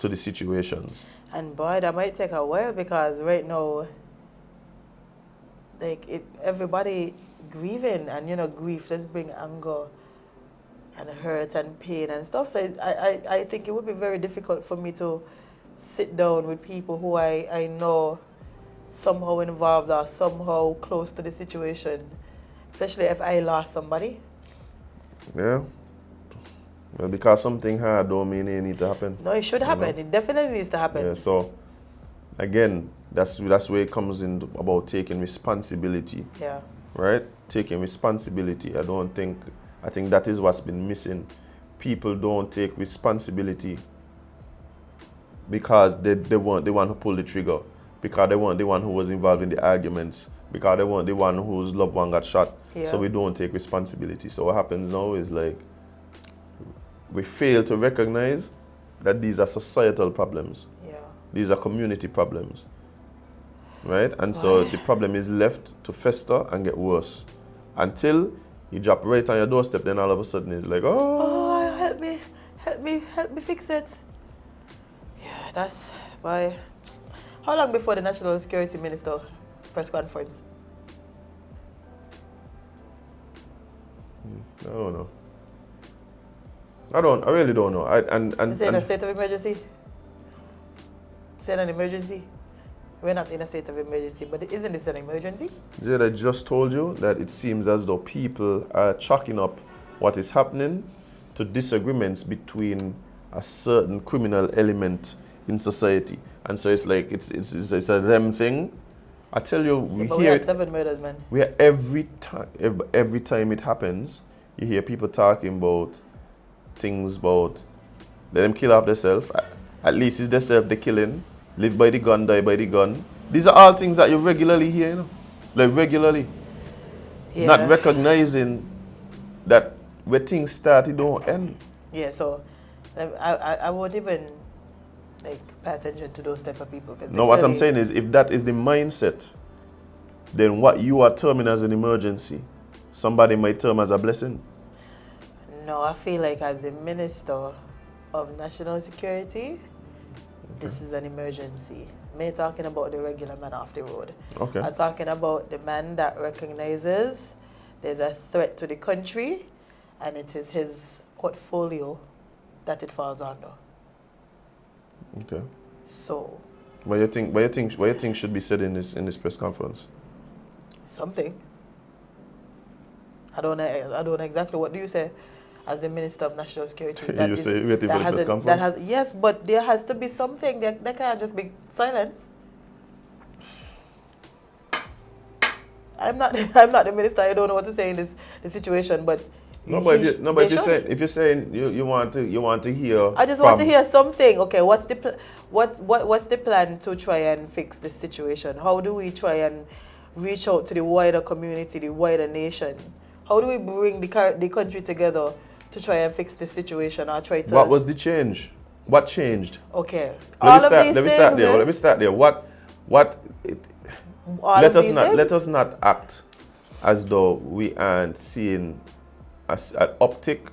the situations. And boy, that might take a while, because right now like everybody grieving, and grief just bring anger and hurt and pain and stuff. So I think it would be very difficult for me to sit down with people who I know somehow involved or somehow close to the situation, especially if I lost somebody. Yeah. Well, because something hard don't mean it need to happen. No, it should happen. It definitely needs to happen. Yeah, so again, that's where it comes in about taking responsibility. Yeah. Right? Taking responsibility. I think that is what's been missing. People don't take responsibility because they want to pull the trigger, because they want the one who was involved in the arguments, because they want the one whose loved one got shot. Yeah. So we don't take responsibility. So what happens now is like we fail to recognize that these are societal problems. Yeah. These are community problems. Right? And so the problem is left to fester and get worse until you drop right on your doorstep. Then all of a sudden it's like, oh, help me fix it. Yeah, that's why. How long before the National Security Minister press conference? I don't know. I really don't know. Is it in a state of emergency? Is it an emergency? We're not in a state of emergency, but isn't this an emergency? Jade, I just told you that it seems as though people are chalking up what is happening to disagreements between a certain criminal element in society. And so it's like, it's a them thing. I tell you, we but hear we had 7 murders, man. every time it happens, you hear people talking about things about let them kill off themselves. At least it's themselves they're killing. Live by the gun, die by the gun. These are all things that you regularly hear, like regularly. Yeah. Not recognizing that where things start, it don't end. Yeah, so I won't even like pay attention to those type of people. No, what I'm saying is, if that is the mindset, then what you are terming as an emergency, somebody might term as a blessing. No, I feel like as the Minister of National Security, this is an emergency. Me talking about the regular man off the road. Okay. I'm talking about the man that recognizes there's a threat to the country, and it is his portfolio that it falls under. Okay. So. What you think should be said in this press conference? Something. I don't know exactly. What do you say? As the Minister of National Security. You say waiting for the press conference? Yes, but there has to be something. There can't just be silence. I'm not the minister. I don't know what to say in this situation, but if you're saying you want to hear. I just want to hear something. Okay, what's the plan to try and fix this situation? How do we try and reach out to the wider community, the wider nation? How do we bring the country together to try and fix this situation, or try to... What was the change? What changed? Okay. Let me start there. Let us not act as though we aren't seeing an uptick,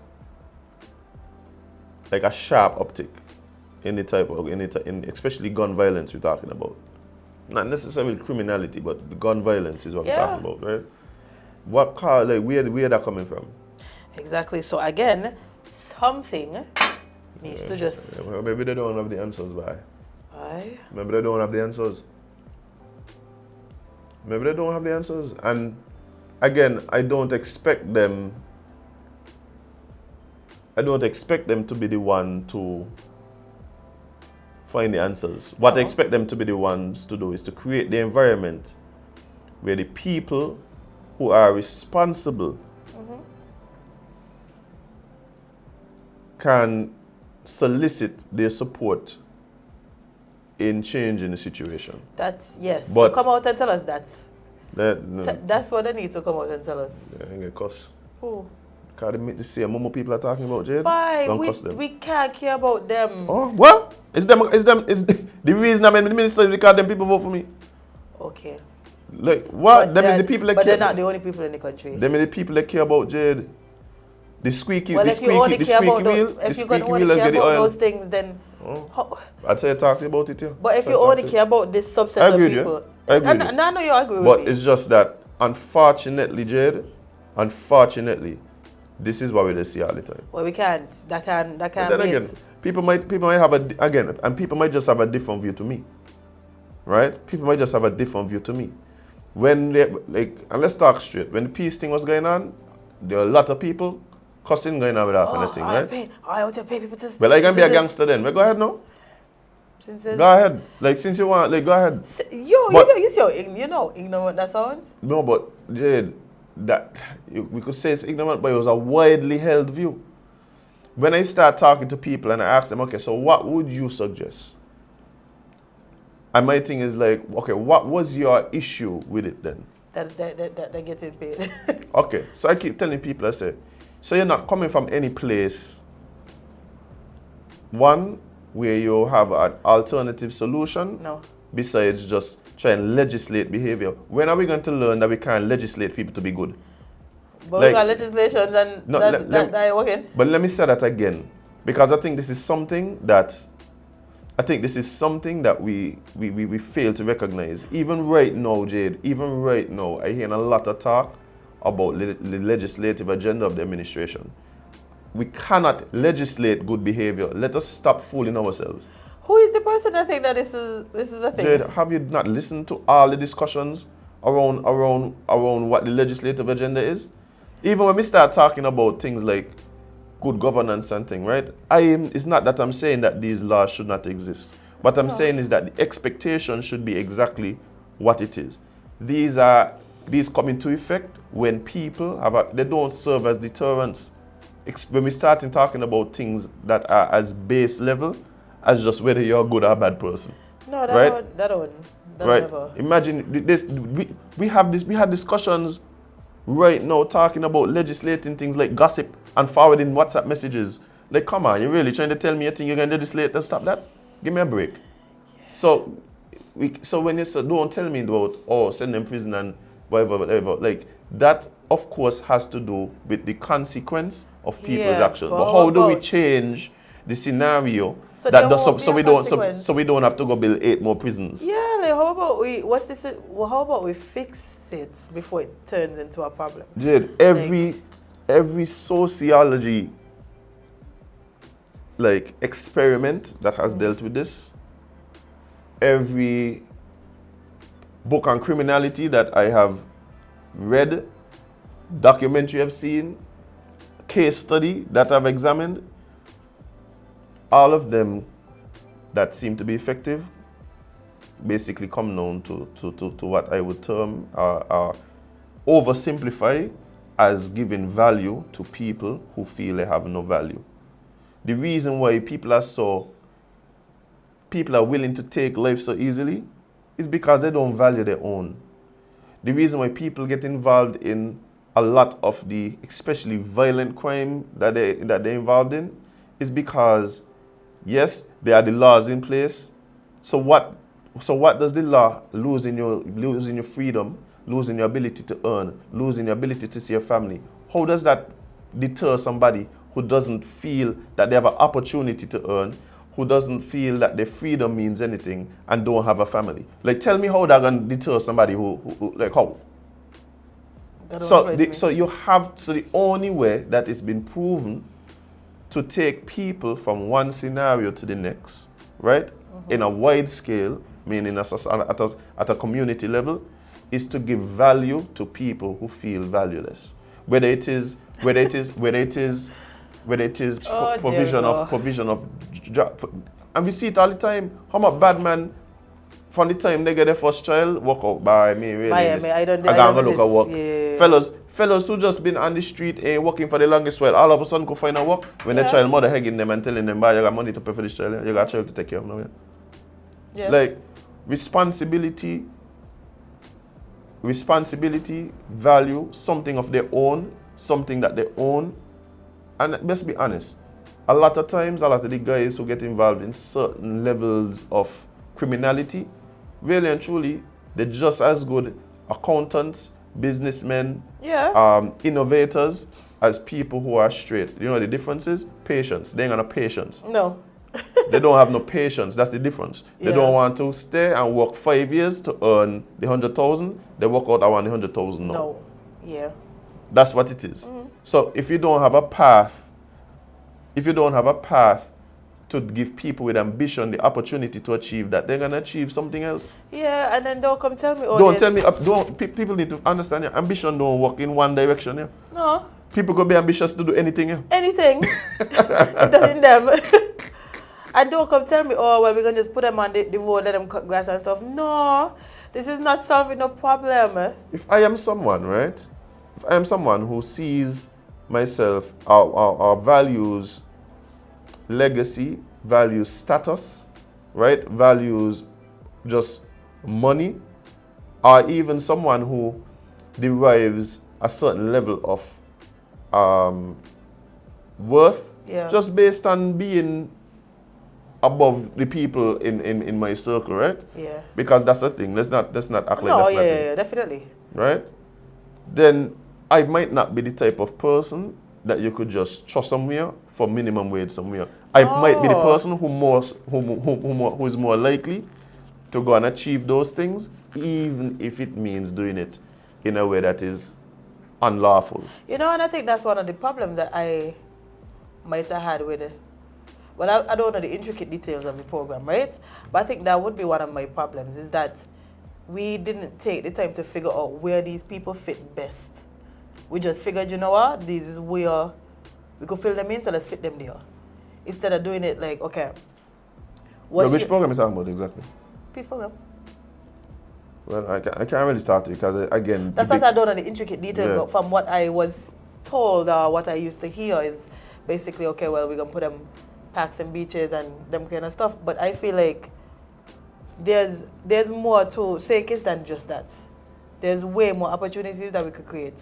like a sharp uptick in especially gun violence we're talking about. Not necessarily criminality, but the gun violence is what we're talking about, right? Where that coming from? Exactly. So again, something needs to just... Maybe they don't have the answers, why? Why? Maybe they don't have the answers. Maybe they don't have the answers. And again, I don't expect them to be the one to find the answers. What I expect them to be the ones to do is to create the environment where the people who are responsible can solicit their support in changing the situation. Yes. But so come out and tell us that. No. That's what they need to come out and tell us. Yeah, I get cuss. Who? Because the same mummo people are talking about, Jade. Why? Don't cuss them. We can't care about them. Oh, what? Is the reason I'm in the minister is because them people vote for me. Okay. Like, what? Them is the people that care. But they're not the only people in the country. Them is the people that care about Jade. The squeaky wheel. If you're going to only care about those things, then... I'll tell you, talk to you about it here. But if you only care about this subset of people... I agree with you. No, I know you agree with But me. it's just that, unfortunately, Jade, unfortunately, this is what we just see all the time. Well, we can't. That And can't then be again, it. people might have and people might just have a different view to me, right? People might just have a different view to me. When they, like, and let's talk straight. When the peace thing was going on, there were a lot of people cussing going on with that kind of thing, right? I want to pay people to. But like, I can be a gangster then. Well, go ahead now. Go ahead. Like, since you want, like, go ahead. You know ignorant that sounds. No, but Jade, we could say it's ignorant, but it was a widely held view. When I start talking to people and I ask them, okay, so what would you suggest? And my thing is like, okay, what was your issue with it then? That they're getting paid. Okay, so I keep telling people, I say, so you're not coming from any place, one, where you have an alternative solution? No. Besides just try and legislate behavior. When are we going to learn that we can't legislate people to be good? But we got legislations and that ain't working. But let me say that again, because I think this is something that we fail to recognize. Even right now, Jade, I hear a lot of talk about the legislative agenda of the administration. We cannot legislate good behavior. Let us stop fooling ourselves. Who is the person that think that this is a thing? Jade, have you not listened to all the discussions around what the legislative agenda is? Even when we start talking about things like good governance and things, right? It's not that I'm saying that these laws should not exist. What I'm saying is that the expectation should be exactly what it is. These come into effect when people they don't serve as deterrents. When we start talking about things that are as base level as just whether you're a good or a bad person. No, that don't right? Never. Imagine this. We had discussions right now talking about legislating things like gossip and forwarding WhatsApp messages. Like, come on, you're really trying to tell me you think you're going to legislate and stop that? Give me a break. Yeah. So when you say, don't tell me about, send them prison and whatever, like, that, of course, has to do with the consequence of people's actions. But how do we change the scenario so we don't have to go build 8 more prisons? Yeah, like, how about we fix it before it turns into a problem? Jade, every sociology like experiment that has dealt with this, every book on criminality that I have read, documentary I've seen, case study that I've examined, all of them that seem to be effective basically come down to what I would term oversimplify as giving value to people who feel they have no value. The reason why people are willing to take life so easily is because they don't value their own. The reason why people get involved in a lot of the especially violent crime that they're involved in is because, yes, there are the laws in place. So what does the law losing your freedom, losing your ability to earn, losing your ability to see your family? How does that deter somebody who doesn't feel that they have an opportunity to earn, who doesn't feel that their freedom means anything and don't have a family? Like, tell me how that can deter somebody who like, how? So the only way that it's been proven to take people from one scenario to the next, right? In a wide scale, meaning at a community level, is to give value to people who feel valueless. Whether it is provision of job, and we see it all the time. How much bad man from the time they get their first child walk out by me really. I don't look at work. Yeah. Fellas who just been on the street working for the longest while, all of a sudden go find a work when their child mother hugging them and telling them, "Bye, you got money to pay for this child. You got a child to take care of now." Yeah. Like responsibility, value, something of their own, something that they own. And let's be honest, a lot of times, a lot of the guys who get involved in certain levels of criminality, really and truly, they're just as good accountants, businessmen, innovators as people who are straight. You know the difference is? Patience. They ain't got no patience. No. They don't have no patience. That's the difference. They Yeah. don't want to stay and work 5 years to earn the 100,000. They work out, I want the 100,000 now. No. Yeah. That's what it is. So if you don't have a path, to give people with ambition the opportunity to achieve that, they're gonna achieve something else. Yeah, and then don't come tell me. Don't tell me. People need to understand. Yeah, ambition don't work in one direction. Yeah. No. People could be ambitious to do anything. Yeah. Anything. It doesn't them. And don't come tell me, oh, well, we're going to just put them on the road, let them cut grass and stuff. No, this is not solving no problem. If I am someone, right? If I am someone who sees myself, our values, legacy, values status, right? Values just money, or even someone who derives a certain level of worth, Yeah. just based on being above the people in my circle, right? Yeah. Because that's the thing. Let's not act like No, that's yeah, nothing, yeah, definitely. right? Then I might not be the type of person that you could just trust somewhere for minimum wage somewhere. I might be the person who is more likely to go and achieve those things, even if it means doing it in a way that is unlawful. You know, and I think that's one of the problems that I might have had with it. Well, I don't know the intricate details of the program, right? But I think that would be one of my problems, is that we didn't take the time to figure out where these people fit best. We just figured, you know what, this is where we could fill them in, so let's fit them there. Instead of doing it like, okay, So which program are you talking about exactly? Peace program. Well, I can't really talk to you because, again... That's what I don't know the intricate details, but from what I was told or what I used to hear is basically, okay, well, we're going to put them parks and beaches and them kind of stuff. But I feel like there's more to Sakis than just that. There's way more opportunities that we could create.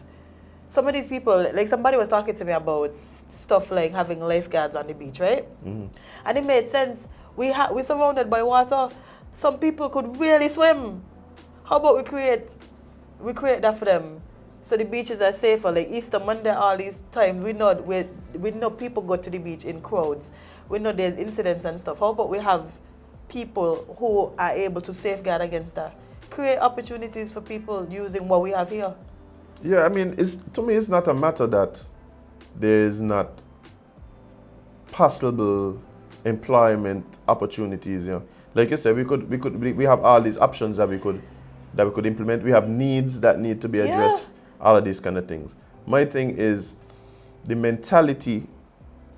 Some of these people, like somebody was talking to me about stuff like having lifeguards on the beach, right? Mm-hmm. And it made sense. We're surrounded by water. Some people could really swim. How about we create that for them, so the beaches are safer? Like Easter Monday, all these times, we know people go to the beach in crowds. We know there's incidents and stuff. How about we have people who are able to safeguard against that? Create opportunities for people using what we have here. Yeah, I mean, to me, it's not a matter that there is not possible employment opportunities. You know, like you said, we have all these options that we could implement. We have needs that need to be addressed. Yeah. All of these kind of things. My thing is, the mentality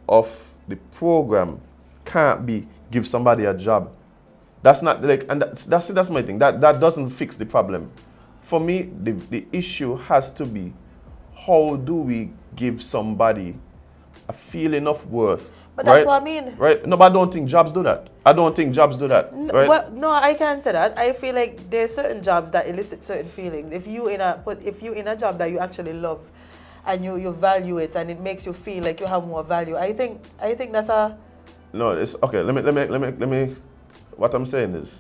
of the program can't be give somebody a job. That's not like, and that's my thing. That doesn't fix the problem. For me, the issue has to be, how do we give somebody a feeling of worth? But that's what I mean. Right? No, but I don't think jobs do that. Right? Well, no, I can't say that. I feel like there's certain jobs that elicit certain feelings. If you in a job that you actually love, and you value it, and it makes you feel like you have more value, I think that's a. No, it's okay. Let me. What I'm saying is,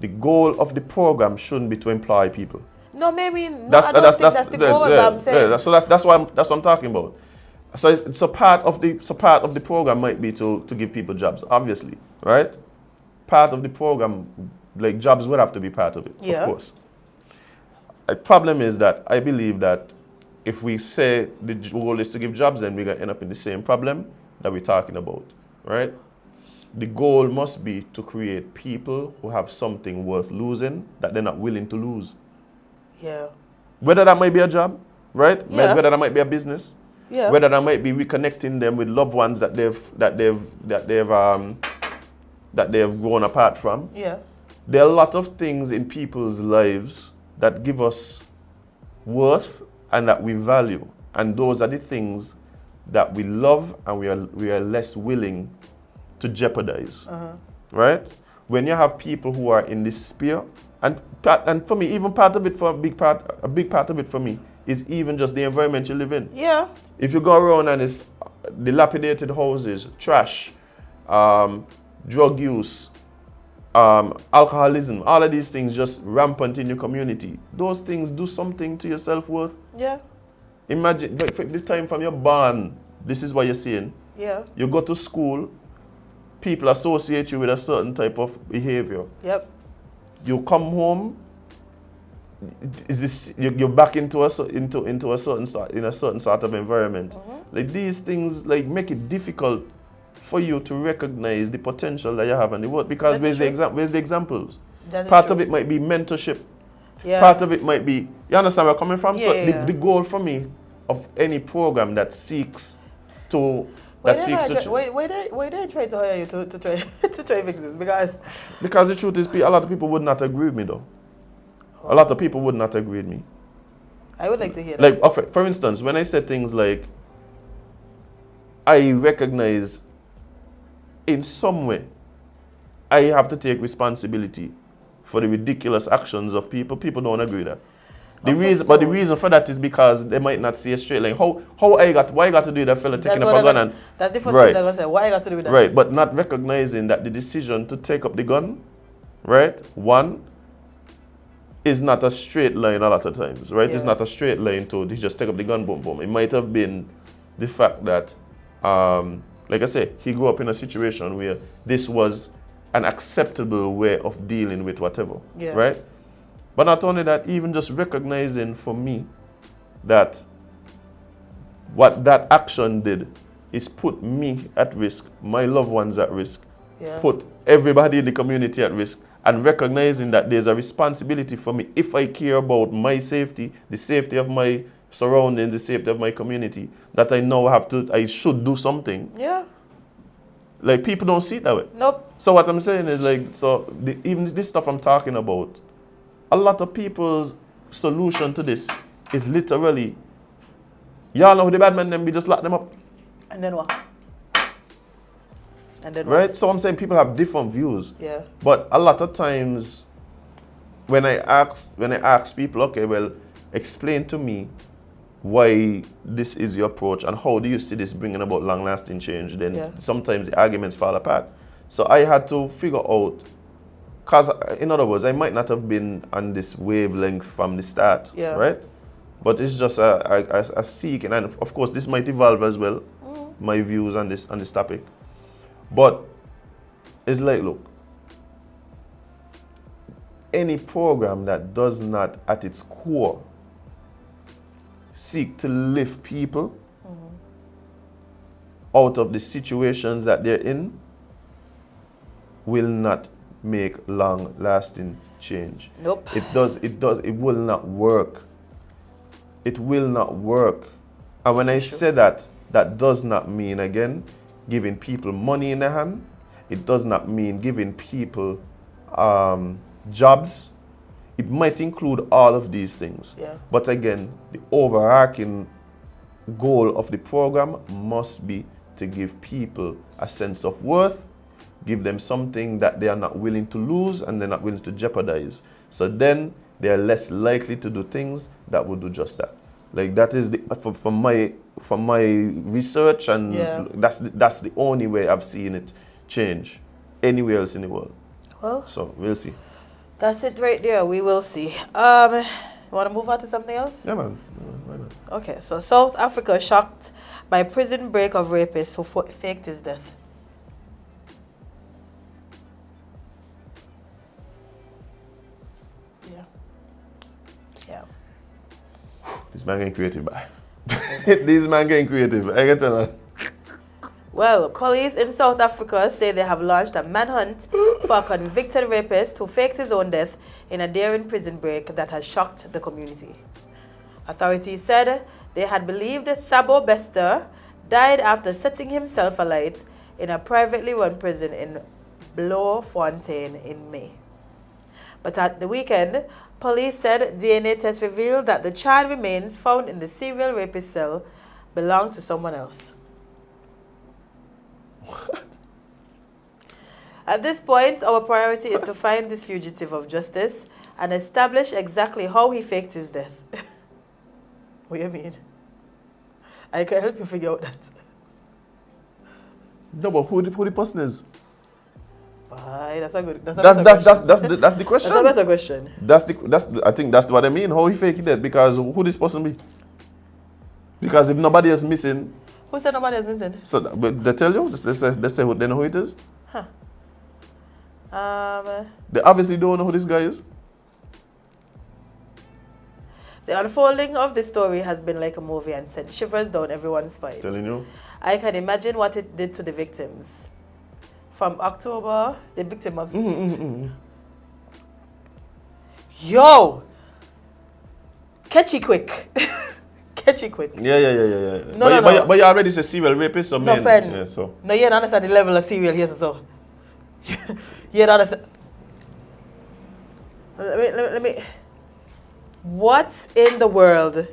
the goal of the program shouldn't be to employ people. No, maybe I don't think that's the goal. I'm saying. Yeah, so that's what I'm talking about. So part of the program might be to give people jobs, obviously, right? Part of the program, like jobs would have to be part of it, of course. The problem is that I believe that if we say the goal is to give jobs, then we're gonna end up in the same problem that we're talking about, right? The goal must be to create people who have something worth losing that they're not willing to lose. Yeah. Whether that might be a job, right? Yeah. Whether that might be a business. Yeah. Whether that might be reconnecting them with loved ones that they've grown apart from. Yeah. There are a lot of things in people's lives that give us worth and that we value, and those are the things that we love and we are less willing to jeopardize. Right? When you have people who are in this sphere, and for me, even a big part of it for me is even just the environment you live in. Yeah. If you go around and it's dilapidated houses, trash, drug use, alcoholism, all of these things just rampant in your community, those things do something to your self-worth. Yeah. Imagine, like, the time from your born, this is what you're seeing. Yeah. You go to school, people associate you with a certain type of behavior. Yep. You come home, you're back into a certain sort of environment. Like these things like make it difficult for you to recognize the potential that you have in the world, because where's the examples? Part of it might be mentorship. Yeah. Part of it might be, you understand where I'm coming from? Yeah, So the goal for me of any program that seeks to why they try to hire you to try to try fix this? Because the truth is, a lot of people would not agree with me though. A lot of people would not agree with me. I would like to hear that. Like, okay, for instance, when I say things like, I recognize in some way I have to take responsibility for the ridiculous actions of people. People don't agree with that. The reason for that is because they might not see a straight line. Why I got to do that fella taking up a gun and that's the first thing I'm gonna say. Why I got to do with that? Right, but not recognizing that the decision to take up the gun, right? One is not a straight line a lot of times, right? Yeah. It's not a straight line to just take up the gun, boom, boom. It might have been the fact that, like I say, he grew up in a situation where this was an acceptable way of dealing with whatever, right? But not only that, even just recognizing for me that what that action did is put me at risk, my loved ones at risk, put everybody in the community at risk, and recognizing that there's a responsibility for me, if I care about my safety, the safety of my surroundings, the safety of my community, that I should do something. Yeah. Like, people don't see it that way. Nope. So what I'm saying is, like, even this stuff I'm talking about, a lot of people's solution to this is literally, y'all know who the bad men them be, just lock them up. And then what? And then right? what? So I'm saying people have different views. Yeah. But a lot of times when I ask people, okay, well, explain to me why this is your approach and how do you see this bringing about long-lasting change, then sometimes the arguments fall apart. So I had to figure out, because in other words, I might not have been on this wavelength from the start, right? But it's just a seeking, and of course this might evolve as well, my views on this topic. But it's like, look, any program that does not at its core seek to lift people out of the situations that they're in will not make long-lasting change. Nope. It will not work. It will not work. And when I say that, that does not mean, again, giving people money in their hand. It does not mean giving people jobs. It might include all of these things. Yeah. But again, the overarching goal of the program must be to give people a sense of worth, give them something that they are not willing to lose and they're not willing to jeopardize. So then they are less likely to do things that will do just that. Like, that is from my research, and that's the only way I've seen it change anywhere else in the world. Well, so we'll see. That's it right there. We will see. You want to move on to something else? Yeah, man. Why not? Okay, so South Africa shocked by prison break of rapist who faked his death. This man getting creative, bye. This man getting creative. I can tell her. Well, police in South Africa say they have launched a manhunt for a convicted rapist who faked his own death in a daring prison break that has shocked the community. Authorities said they had believed Thabo Bester died after setting himself alight in a privately run prison in Bloemfontein in May. But at the weekend, police said DNA tests revealed that the child remains found in the serial rapist cell belonged to someone else. What? At this point, our priority is to find this fugitive of justice and establish exactly how he faked his death. What do you mean? I can help you figure out that. No, but who the person is? That's a good. That's the question. That's a better question. I think that's what I mean. How he faked it? Because who this person be? Because if nobody is missing. Who said nobody is missing? So, but they tell you. They say they know who it is. They obviously don't know who this guy is. The unfolding of the story has been like a movie and sent shivers down everyone's spine. Telling you. I can imagine what it did to the victims. From October, the victim of... Yo! Catchy quick. Catchy quick. Yeah. No. But you already say serial rapist, so No, friend. Yeah, so. No, you don't understand the level of serial here, so. You don't understand. Let me. What in the world?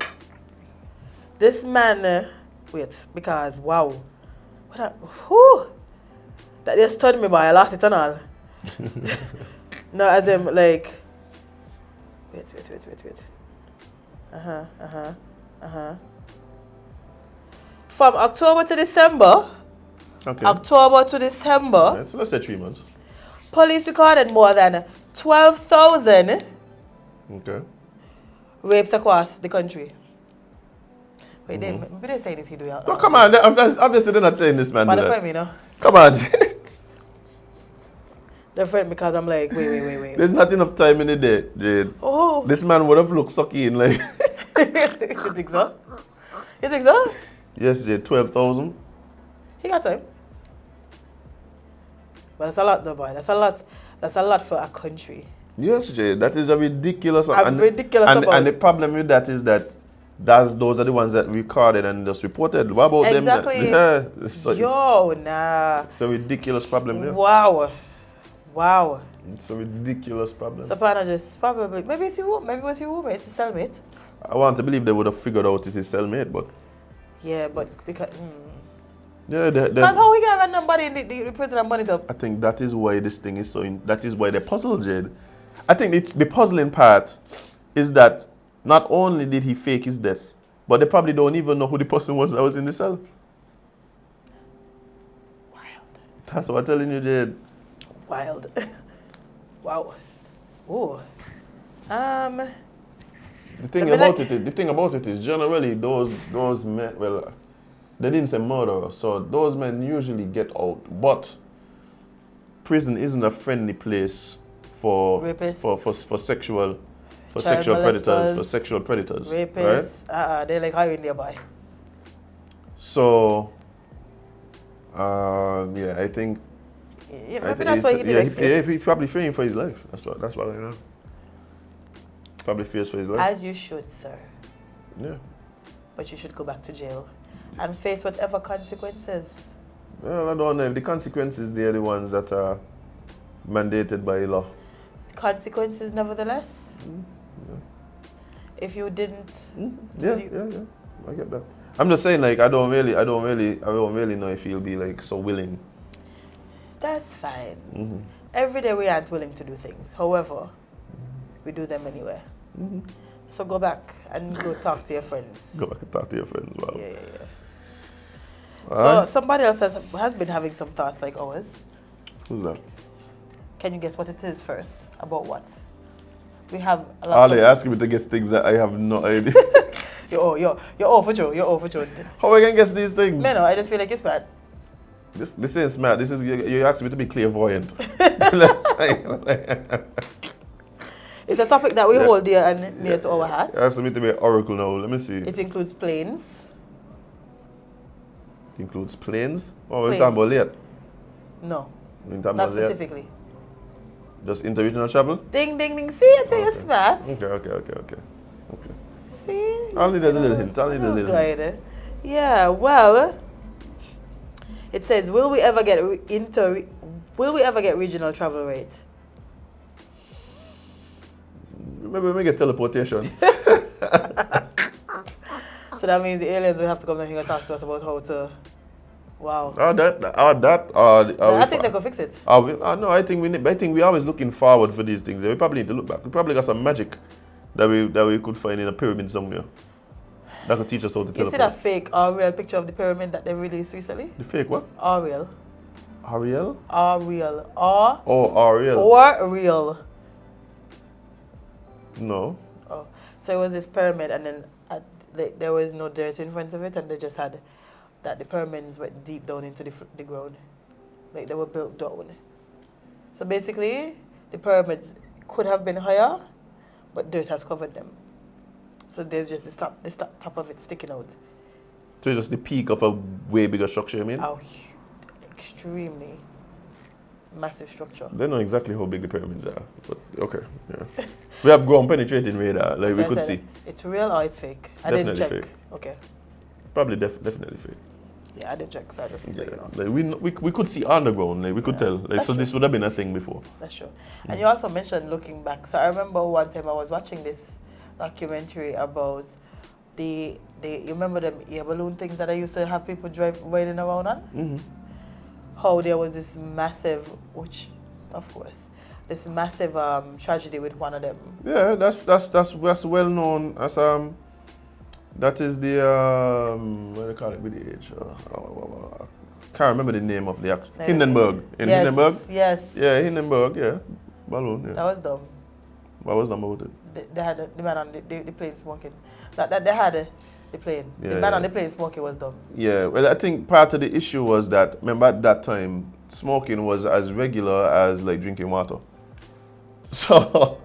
This man. Wait, because wow. That just stunned me, boy. I lost it and all. No, as in, like. Wait. From October to December. Okay. October to December. Yeah, so let's say 3 months. Police recorded more than 12,000 rapes across the country. Wait, maybe they're saying this he do it. Oh, come on. Obviously, they're not saying this, man. But they're friend me, no? Come on. They're friend because I'm like, wait. There's not enough time in the day, Jade. Oh. This man would have looked sucky in like. You think so? You think so? Yes, Jade. 12,000. He got time. But that's a lot, though, boy. That's a lot. That's a lot for a country. Yes, Jade. That is a ridiculous. Ridiculous amount. And the problem with that is that those are the ones that recorded and just reported. What about them? Exactly. Yeah. Yo, nah. It's a ridiculous problem there. Wow. It's a ridiculous problem. So Pana just probably maybe it's your roommate, it's a cellmate. I want to believe they would have figured out it's his cellmate, but yeah, but because yeah, that's how we get random body in the prison and money up. I think that is why this thing is so. That is why they're puzzled, Jade. I think the puzzling part is that not only did he fake his death, but they probably don't even know who the person was that was in the cell. Wild. That's what I'm telling you, Jade. Wild. Wow. Ooh. The thing about it is generally those men, well, they didn't say murderer, so those men usually get out. But prison isn't a friendly place for sexual predators. Rapists. Right? They're like hiring nearby. So yeah, I think. Yeah, maybe that's why he did it. He's probably fearing for his life. That's what I know. Probably fears for his life. As you should, sir. Yeah. But you should go back to jail and face whatever consequences. Well, I don't know if the consequences they're the ones that are mandated by law. Consequences, nevertheless. Yeah. If you didn't. Yeah. I get that. I'm just saying, like, I don't really know if he'll be like so willing. That's fine. Every day we aren't willing to do things. However, we do them anyway. So go back and go talk to your friends. Go back and talk to your friends. Wow. Yeah. So somebody else has been having some thoughts like ours. Who's that? Can you guess what it is first? About what? We have a lot of... asking me to guess things that I have no idea. You're overjoyed. How I can guess these things? No, I just feel like it's bad. This is smart. This is you're asking me to be clairvoyant. It's a topic that we hold dear and near to our hearts. You're asking me to be an oracle now. Let me see. It includes planes. Includes planes? Oh, we're talking about late? No. Not specifically. Just interregional travel? Ding, ding, ding. See, I tell you smart. Okay. See? I'll need a little hint. Yeah, well, it says, will we ever get regional travel rate? Maybe we get teleportation. So that means the aliens will have to come down here and talk to us about how to. Wow. I think they could fix it. No, I think we're always looking forward for these things. We probably need to look back. We probably got some magic that we could find in a pyramid somewhere that could teach us how to teleport. You see that fake or real picture of the pyramid that they released recently? The fake what? Ariel. Ariel? Ariel. Ariel. Or real. No. Oh, so it was this pyramid, and then there was no dirt in front of it, and they just had that the pyramids went deep down into the ground. like they were built down. So basically, the pyramids could have been higher, but dirt has covered them. So there's just the top of it sticking out. So just the peak of a way bigger structure, you mean? Oh, extremely massive structure. They know exactly how big the pyramids are, but okay, yeah. We have ground penetrating radar, like we could see. It's real or it's fake? I Definitely didn't check. fake. Okay. Probably definitely fake. Yeah, I didn't check, so I just, Yeah. you know. Like we could see underground, like we could tell. Like That's so, this true. would have been a thing before. That's true. And you also mentioned looking back. So I remember one time I was watching this documentary about you remember them air balloon things that I used to have people riding around on? Mm-hmm. How there was this massive, which, of course, this massive tragedy with one of them. Yeah, that's well known as that is the what do they call it with the age? Can't remember the name of the action. Hindenburg. In yes, Hindenburg? Yes. Yeah, Hindenburg, yeah. Balloon, yeah. That was dumb. What was number with it? They had the man on the plane smoking. That they had the plane. Yeah, the man on the plane smoking was dumb. Yeah, well, I think part of the issue was that, remember at that time, smoking was as regular as like drinking water. So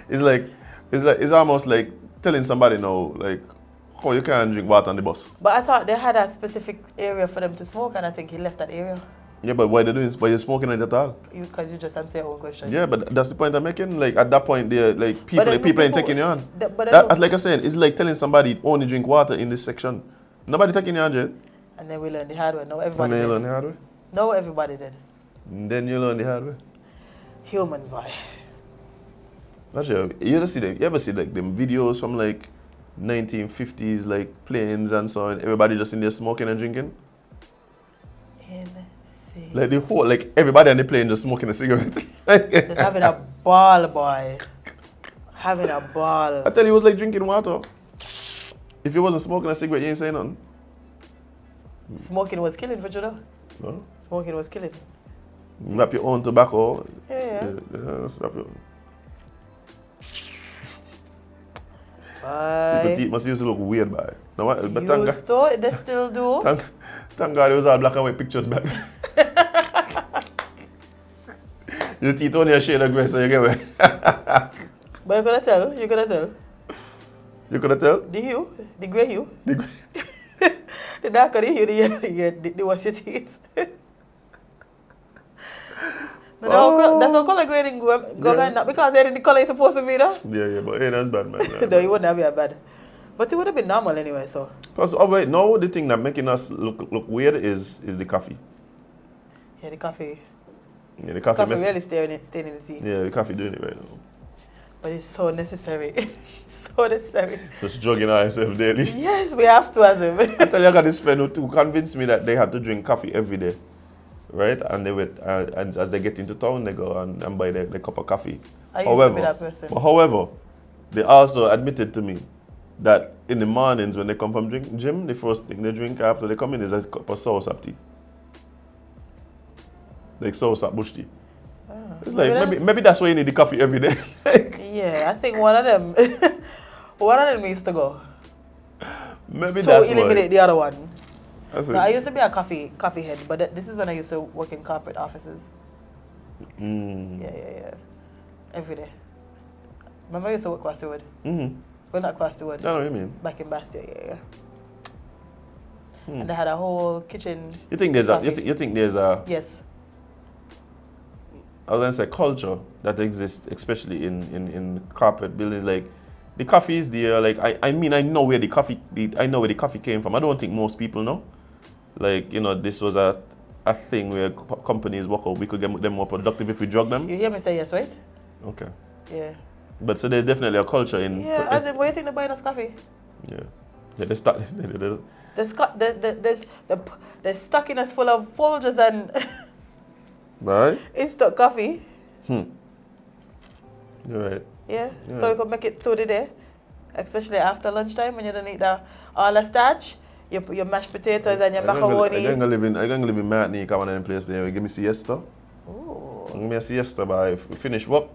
it's almost like telling somebody now, like, oh, you can't drink water on the bus. But I thought they had a specific area for them to smoke, and I think he left that area. Yeah, but why they doing? Why you smoking it at all? Because you just answer your own question. Yeah, but that's the point I'm making. Like at that point, they're like people ain't taking you on. Like I said, it's like telling somebody only drink water in this section. Nobody taking you on, Jade. And then we learned the hard way. No, everybody And then did. you learn the hard way. No, everybody did. And then you learn the hard way. Humans, boy. Actually, you ever see like them videos from like 1950s, like planes and so on? Everybody just in there smoking and drinking. Insane. Like the whole, like everybody on the plane just smoking a cigarette. Just having a ball, boy. Having a ball. I tell you, it was like drinking water. If you wasn't smoking a cigarette, you ain't saying nothing. Smoking was killing for you, though. No? Smoking was killing. Wrap your own tobacco. Yeah. Wrap your... Bye. People teeth must used to look weird, by. No, but Used to, they still do. Thank God it was all black and white pictures back. Your teeth only a shade of grey, so you get away. But you could tell. You could tell. You could tell? The hue, the grey hue. The grey. The darker the hue, the yellow, the worse your teeth. That's how color grading go back now, because the color is supposed to be there. Yeah, but that's bad, man. No, it wouldn't have been bad. But it would have been normal anyway, so. Plus, oh wait, no, the thing that making us look weird is the coffee. Yeah, the coffee. Yeah, the coffee really staying in the teeth. Yeah, the coffee doing it right now. But it's so necessary. So necessary. Just jogging ourselves daily. Yes, we have to, Azem. I tell you, I got this friend who convinced me that they have to drink coffee every day. Right? And they would, and as they get into town, they go and buy their cup of coffee. I used to be that person. However, they also admitted to me that in the mornings when they come from gym, the first thing they drink after they come in is a cup of soursop tea. Like soursop bush tea. It's like maybe that's why you need the coffee every day. Yeah, I think one of them needs to go. Maybe to that's eliminate the other one. No, I used to be a coffee head, but this is when I used to work in corporate offices. Yeah. Every day. Remember I used to work across the wood? Well, not across the wood. I know what you mean. Back in Bastia, yeah. And they had a whole kitchen. You think there's a Yes. I was gonna say culture that exists, especially in corporate buildings. Like the coffee is there. Like I mean I know where the coffee came from. I don't think most people know. Like, this was a thing where companies work out. We could get them more productive if we drug them. You hear me say yes, right? Okay. Yeah. But so there's definitely a culture in. Yeah, as in, what do you think they're buying us coffee? Yeah. They start. They're stocking us full of Folgers and Right. instant coffee. You're right. Yeah. So you can make it through the day, especially after lunchtime when you don't eat all the starch. Your mashed potatoes and your macaroni. I'm gonna live in Martinique, one of them places there. Give me siesta. Ooh. Give me a siesta, but if we finish work,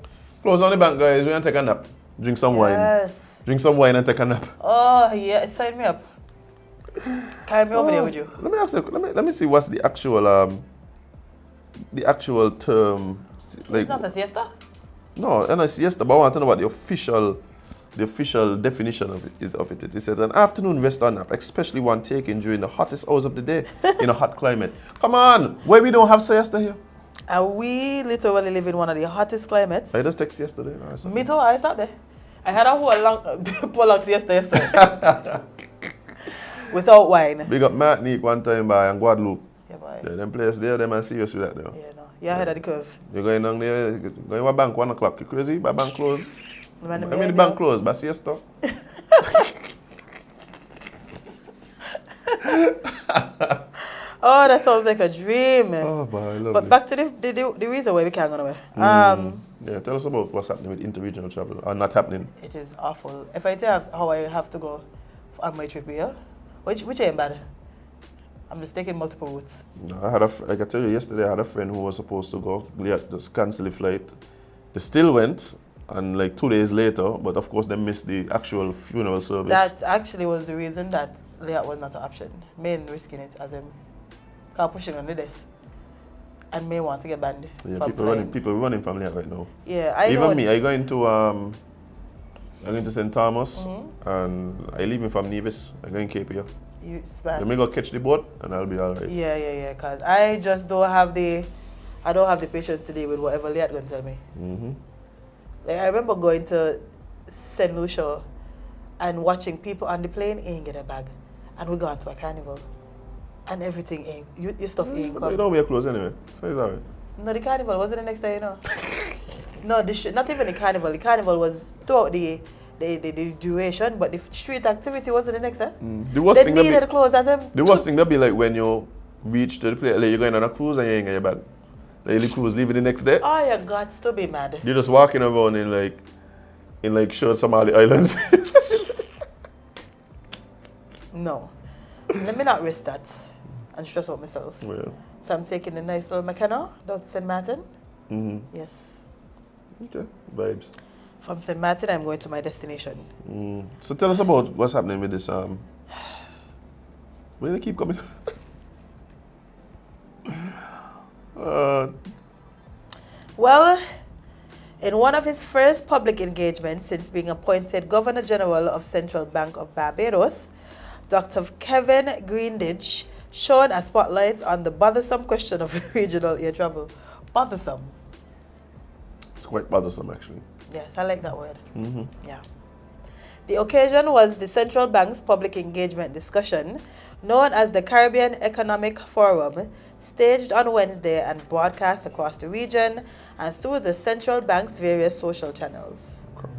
close on the bank, guys. We're gonna take a nap. Drink some wine. Drink some wine and take a nap. Oh yeah, sign me up. Carry me over there with you. Let me ask you. Let me see what's the actual the actual term, like It's not a siesta? no, and a siesta, but I want to know what the official definition of it is. It says an afternoon rest or nap, especially one taken during the hottest hours of the day in a hot climate. Come on, why we don't have siesta here? And we literally live in one of the hottest climates. I just text yesterday. No, Me too, I sat there. I had a whole long, prolonged siesta yesterday. Without wine. Big up Martinique one time by and Guadeloupe. Yeah, boy. Yeah, them players there, them are serious with that though. Yeah, no. You're ahead of the curve. You're going down there, going to bank 1 o'clock. You crazy? By bank close? Man, I mean the bank closed, but siesta. Oh, that sounds like a dream. Oh boy, I love But it. back to the reason why we can't go nowhere. Yeah, tell us about what's happening with interregional travel, or not happening. It is awful. If I tell you how I have to go on my trip here, which ain't bad. I'm just taking multiple routes. No, like I tell you yesterday, I had a friend who was supposed to go. They had just cancel the flight. They still went, and like 2 days later, but of course they missed the actual funeral service. That actually was the reason that layout was not an option. Me risking it as car pushing on the desk. And may want to get banned. Yeah, from people running from Layout right now. Yeah, I Even know. me, I'm going to St. Thomas, and I leaving from Nevis. I'm going Cape here. You smart. Let me go catch the boat, and I'll be alright. Yeah, cause I just don't have the patience to deal with whatever Leah gonna tell me. Like I remember going to St. Lucia and watching people on the plane ain't get a bag, and we gone to a carnival, and everything ain't your stuff ain't come. You don't wear clothes anyway, so it's alright. No, the carnival wasn't the next day, you know. No, not even the carnival. The carnival was throughout the duration, but the street activity wasn't the next day. The worst They thing needed the clothes as them. The worst thing that'd be like when you reach to the place, like you're going on a cruise and you ain't got your bag. Like the cruise leaving the next day. Oh, you got to be mad. You're just walking around in short Somali Islands. No. Let me not risk that and stress out myself. Yeah. So I'm taking a nice little McKenna down to St. Martin. Yes. Okay, vibes. From St. Martin, I'm going to my destination. So tell us about what's happening with this. Where they keep coming? Well, in one of his first public engagements since being appointed Governor General of Central Bank of Barbados, Dr. Kevin Greenditch shone a spotlight on the bothersome question of regional air travel. Bothersome. It's quite bothersome, actually. Yes, I like that word. Yeah. The occasion was the Central Bank's public engagement discussion, known as the Caribbean Economic Forum, staged on Wednesday and broadcast across the region and through the Central Bank's various social channels. Okay.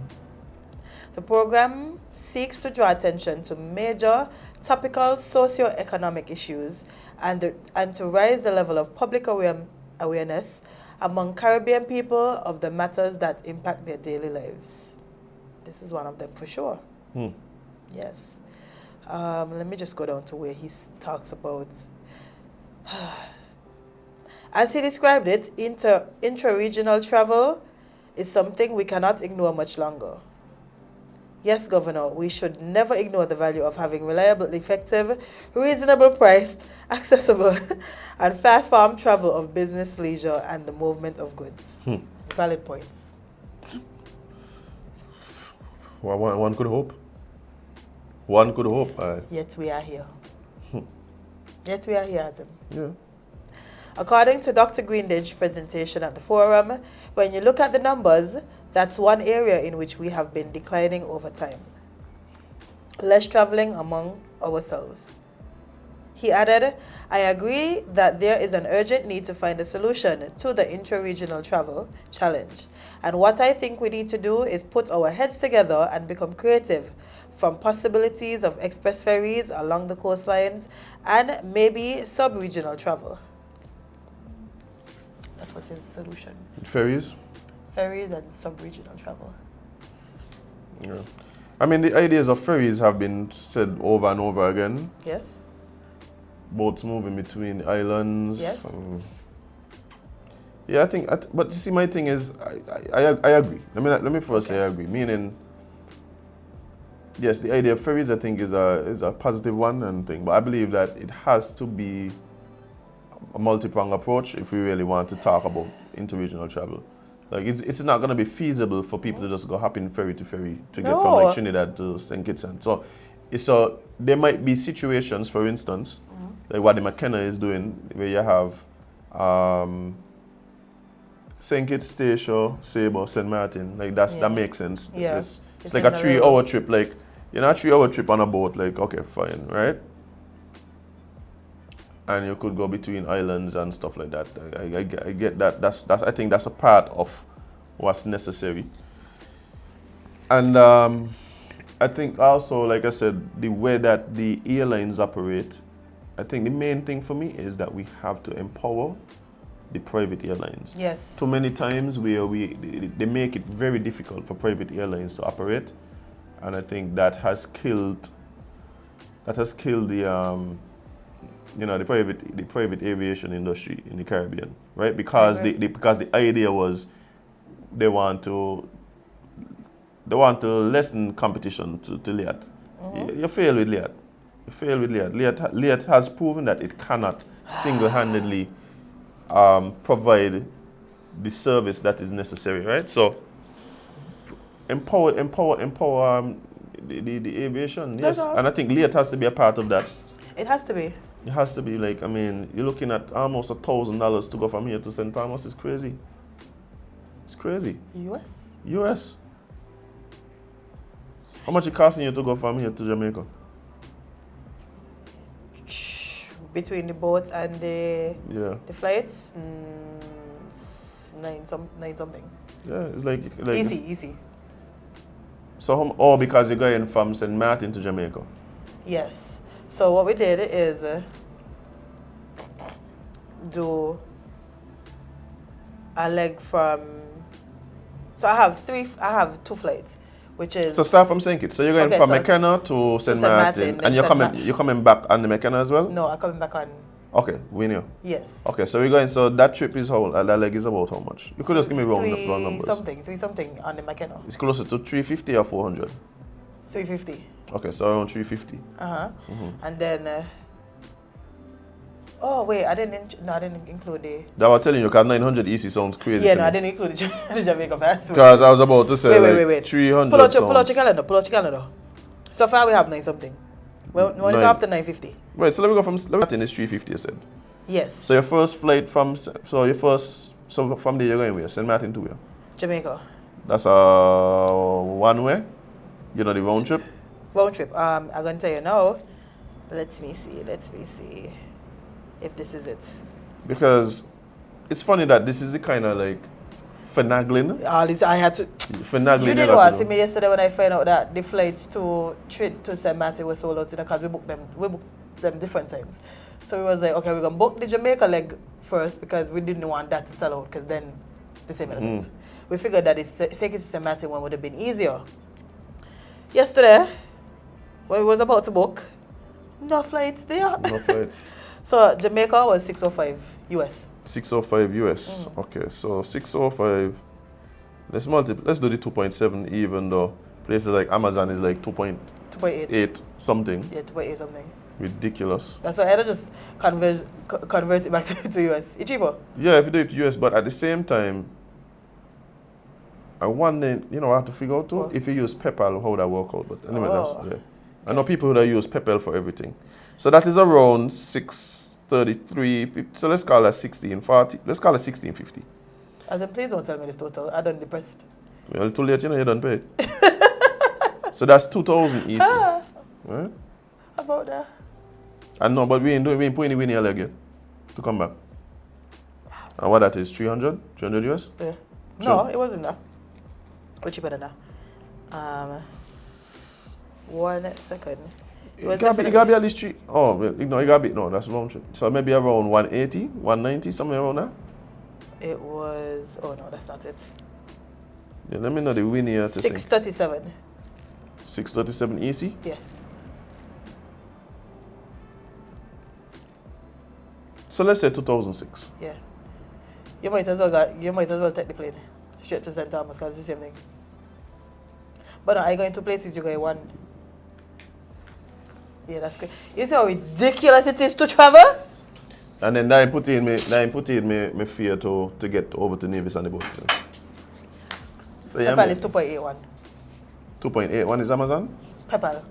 The program seeks to draw attention to major topical socio-economic issues and to raise the level of public awareness among Caribbean people of the matters that impact their daily lives. This is one of them for sure. Yes. Let me just go down to where he talks about. As he described it, intra-regional travel is something we cannot ignore much longer. Yes, Governor, we should never ignore the value of having reliable, effective, reasonable priced, accessible, and fast farm travel of business, leisure, and the movement of goods. Valid points. Well, one could hope. One could hope. Yet we are here. Yet we are here, Azem. Yeah. According to Dr. Greenditch's presentation at the forum, when you look at the numbers, that's one area in which we have been declining over time. Less traveling among ourselves. He added, I agree that there is an urgent need to find a solution to the intra-regional travel challenge. And what I think we need to do is put our heads together and become creative, from possibilities of express ferries along the coastlines and maybe sub-regional travel. That was his solution. Ferries? Ferries and sub-regional travel. Yeah. I mean, the ideas of ferries have been said over and over again. Yes. Boats moving between islands. Yes. Yeah, I think, but you see, my thing is, I agree. Let me first say I agree. Meaning, yes, the idea of ferries, I think, is a positive one and thing. But I believe that it has to be a multi-pronged approach if we really want to talk about interregional travel. Like it's not going to be feasible for people to just go hopping ferry to get from like Trinidad to St. Kitts. So there might be situations, for instance, like what the McKenna is doing, where you have St. Kitts, Statia, Sable, St. Martin. Like that makes sense. Yeah. It's like a 3-hour trip. Like you're not a 3-hour trip on a boat. Like okay, fine, right? And you could go between islands and stuff like that. I get that. I think that's a part of what's necessary. And I think also, like I said, the way that the airlines operate, I think the main thing for me is that we have to empower the private airlines. Yes. Too many times they make it very difficult for private airlines to operate, and I think that has killed the the private aviation industry in the Caribbean, right? Because because the idea was they want to lessen competition to LIAT. You fail with LIAT. You fail with LIAT. LIAT has proven that it cannot single-handedly provide the service that is necessary, right? So empower the aviation, yes. And I think LIAT has to be a part of that. It has to be. It has to be. Like, I mean, you're looking at almost $1,000 to go from here to St. Thomas. It's crazy. It's crazy. US. How much it costing you to go from here to Jamaica? Between the boat and the flights, 9 something. Yeah, it's like easy. So because you're going from St. Martin to Jamaica. Yes. So what we did is do a leg from. So I have 2 flights, which is. So start from St. Kitts. So you're going from McKenna to St. Martin, and you're coming back on the McKenna as well. No, I'm coming back on. Okay, we knew. Yes. Okay, so we're going. So that trip is that leg is about how much? You could just give me round numbers. 3 something on the McKenna. It's closer to 350 or 400. 350. Okay, so around 350. And then. Oh wait, I didn't include the. That was telling you, because 900 EC sounds crazy. Yeah, no, I didn't include the Jamaica pass. Because I was about to say wait. 300. Pull out your calendar. So far we have 9 something. Well, we only go after 950. Wait, so let me go from Martin is 350. You said. Yes. So your first flight from from there you're going where? St. Martin to where? Jamaica. That's a one way. You know the round trip. Round trip. I'm gonna tell you now. Let me see if this is it. Because it's funny that this is the kind of like finagling. All this I had to. Finagling. You didn't want to see me yesterday when I found out that the flights to St. Martin were sold out because we booked them different times. So we was like, okay, we're gonna book the Jamaica leg first because we didn't want that to sell out because then the same things. We figured that the St. Martin one would have been easier. Yesterday, when we was about to book, no flights there. No flights. So Jamaica was 605 US. 605 US. Okay, so 605. Let's do the 2.7 even though places like Amazon is like 2.8 something. Yeah, 2.8 something. Ridiculous. That's why I had to just convert it back to US. It's cheaper. Yeah, if you do it to US, but at the same time, I wonder, I have to figure out too, if you use PayPal, how that work out. But anyway, that's. I know people that use PayPal for everything. So that is around 633. So let's call that 1640. Let's call it 1650. Azem, please don't tell me this total. I done depressed. Well, too late, you don't pay it. So that's 2,000 easy. Right? About that. I know, but we ain't putting any winning leg yet to come back. And what that is, 300 US? Yeah. No, it wasn't that. Or cheaper than that. 1 second. It gotta be at least 3. Oh, no, it gotta be, no, that's round trip. So maybe around 180, 190, somewhere around there? It was, oh no, that's not it. Yeah, let me know the winning here. 637. 637 EC? Yeah. So let's say 2006. Yeah. You might as well take the plane straight to St. Thomas because it's the same thing. But no, I go into places you go one. Yeah, that's great. You see how ridiculous it is to travel? And then I put in me fear to get over to Nevis on the boat. So yeah, PayPal is 2.81. 2.81 is Amazon? PayPal.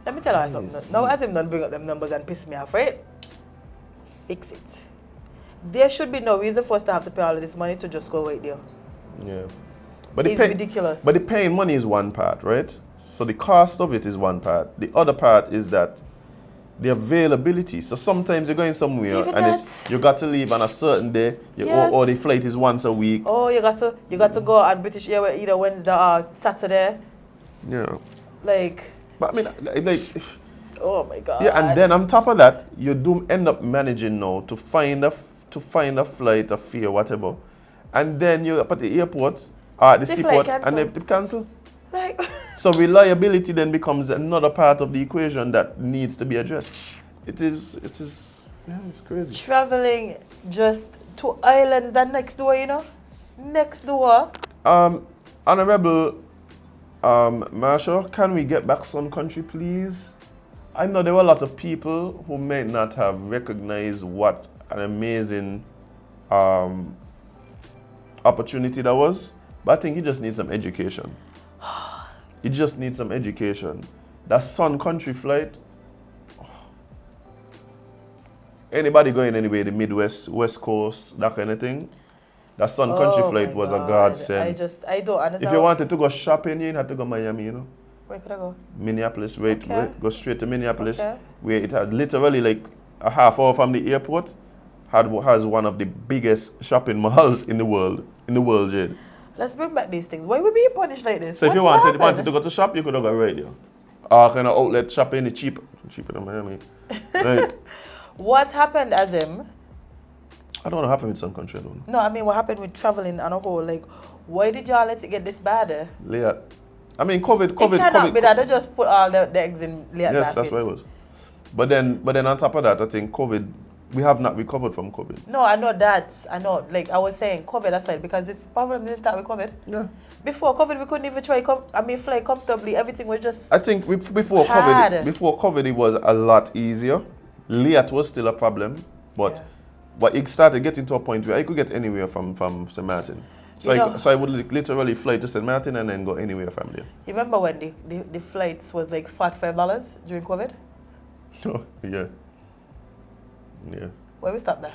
Let me tell you something. Now Azem don't bring up them numbers and piss me off, right? Fix it. There should be no reason for us to have to pay all of this money to just go right there. Yeah. But it's ridiculous. But the paying money is one part, right? So the cost of it is one part. The other part is that the availability. So sometimes you're going somewhere and you got to leave on a certain day, or the flight is once a week. Oh, you got to go on British Airways either Wednesday or Saturday. Yeah. Like. But I mean, like. Oh my God. Yeah, and then on top of that, you do end up managing now to find a flight, a fare, whatever, and then you're up at the airport, at the seaport, and they cancel. Like. So reliability then becomes another part of the equation that needs to be addressed. It is, yeah, it's crazy. Traveling just to islands that next door, you know? Next door. Honorable Marshall, can we get back Sun Country, please? I know there were a lot of people who may not have recognized what an amazing opportunity that was, but I think you just need some education. You just need some education. That Sun Country flight, anybody going anyway, the Midwest, West Coast, that kind of thing, that Sun Country flight was a godsend. I don't understand. If you wanted to go shopping, you had to go Miami, you know. Where could I go? Minneapolis, go straight to Minneapolis, where it had literally like a half hour from the airport, has one of the biggest shopping malls in the world, Jade. Let's bring back these things. Why would we be punished like this? So if you wanted to go to shop, you could have gone right there. Kind of outlet shopping is cheaper than Miami. Right. What happened, Azem? I don't know what happened with Sun Country, I don't know. No, I mean what happened with traveling on a whole. Like, why did y'all let it get this bad? Leah. I mean, COVID. It cannot be that they just put all the eggs in Leah Yes, that's what it was. But then on top of that, I think COVID, we have not recovered from COVID. No, I know that. I know. Like I was saying, COVID aside, because this problem didn't start with COVID. Yeah. Before COVID, we couldn't even fly comfortably. Everything was just. I think before COVID, it was a lot easier. Liat was still a problem, but it started getting to a point where I could get anywhere from St. Martin. So I would literally fly to St. Martin and then go anywhere from there. You remember when the flights was like $45 during COVID? Oh, yeah. Yeah. Why we stop there?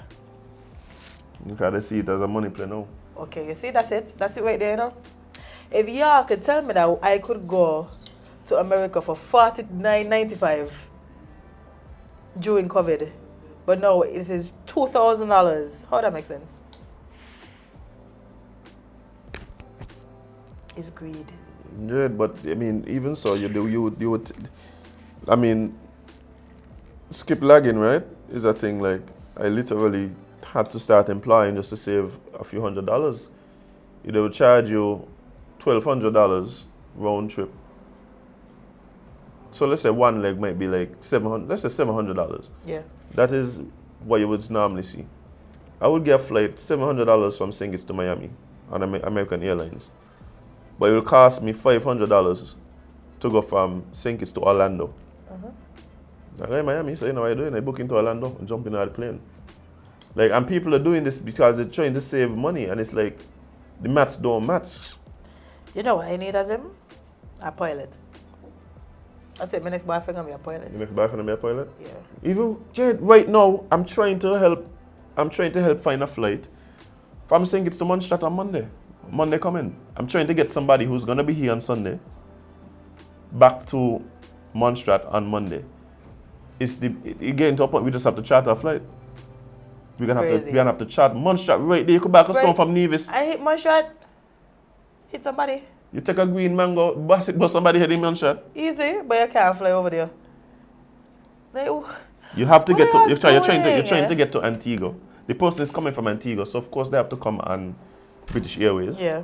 You gotta see it as a money play now. Okay, you see, that's it. That's it right there, you know? If y'all could tell me that I could go to America for $49.95 during COVID, but no, it is $2,000. How that make sense? It's greed. Yeah, but I mean, even so, you would. I mean, skip lagging, right? Is a thing like I literally had to start employing just to save a few $100s. They would charge you $1,200 round trip. So let's say one leg might be like $700. Let's say $700. Yeah. That is what you would normally see. I would get a flight $700 from St. Kitts to Miami on American Airlines, but it will cost me $500 to go from St. Kitts to Orlando. I go in Miami, so you know what you're doing. I book into Orlando and jump in the plane. Like, and people are doing this because they're trying to save money, and it's like the maths don't match. You know what I need, Azem? A pilot. I'll take my next boyfriend and be a pilot. Your next boyfriend and be a pilot? Yeah. Even Jade, right now, I'm trying to help find a flight from St. Kitts to Montserrat on Monday. Monday coming. I'm trying to get somebody who's gonna be here on Sunday back to Montserrat on Monday. It's getting to a point we just have to charter a flight. We're gonna have to charter Montserrat right there. You come back a stone from Nevis. I hit Montserrat. Hit somebody. You take a green mango, bust somebody head in Montserrat. Easy, but you can't fly over there. Like, you have to get to. You're trying to get to Antigua. The person is coming from Antigua, so of course they have to come on British Airways. Yeah.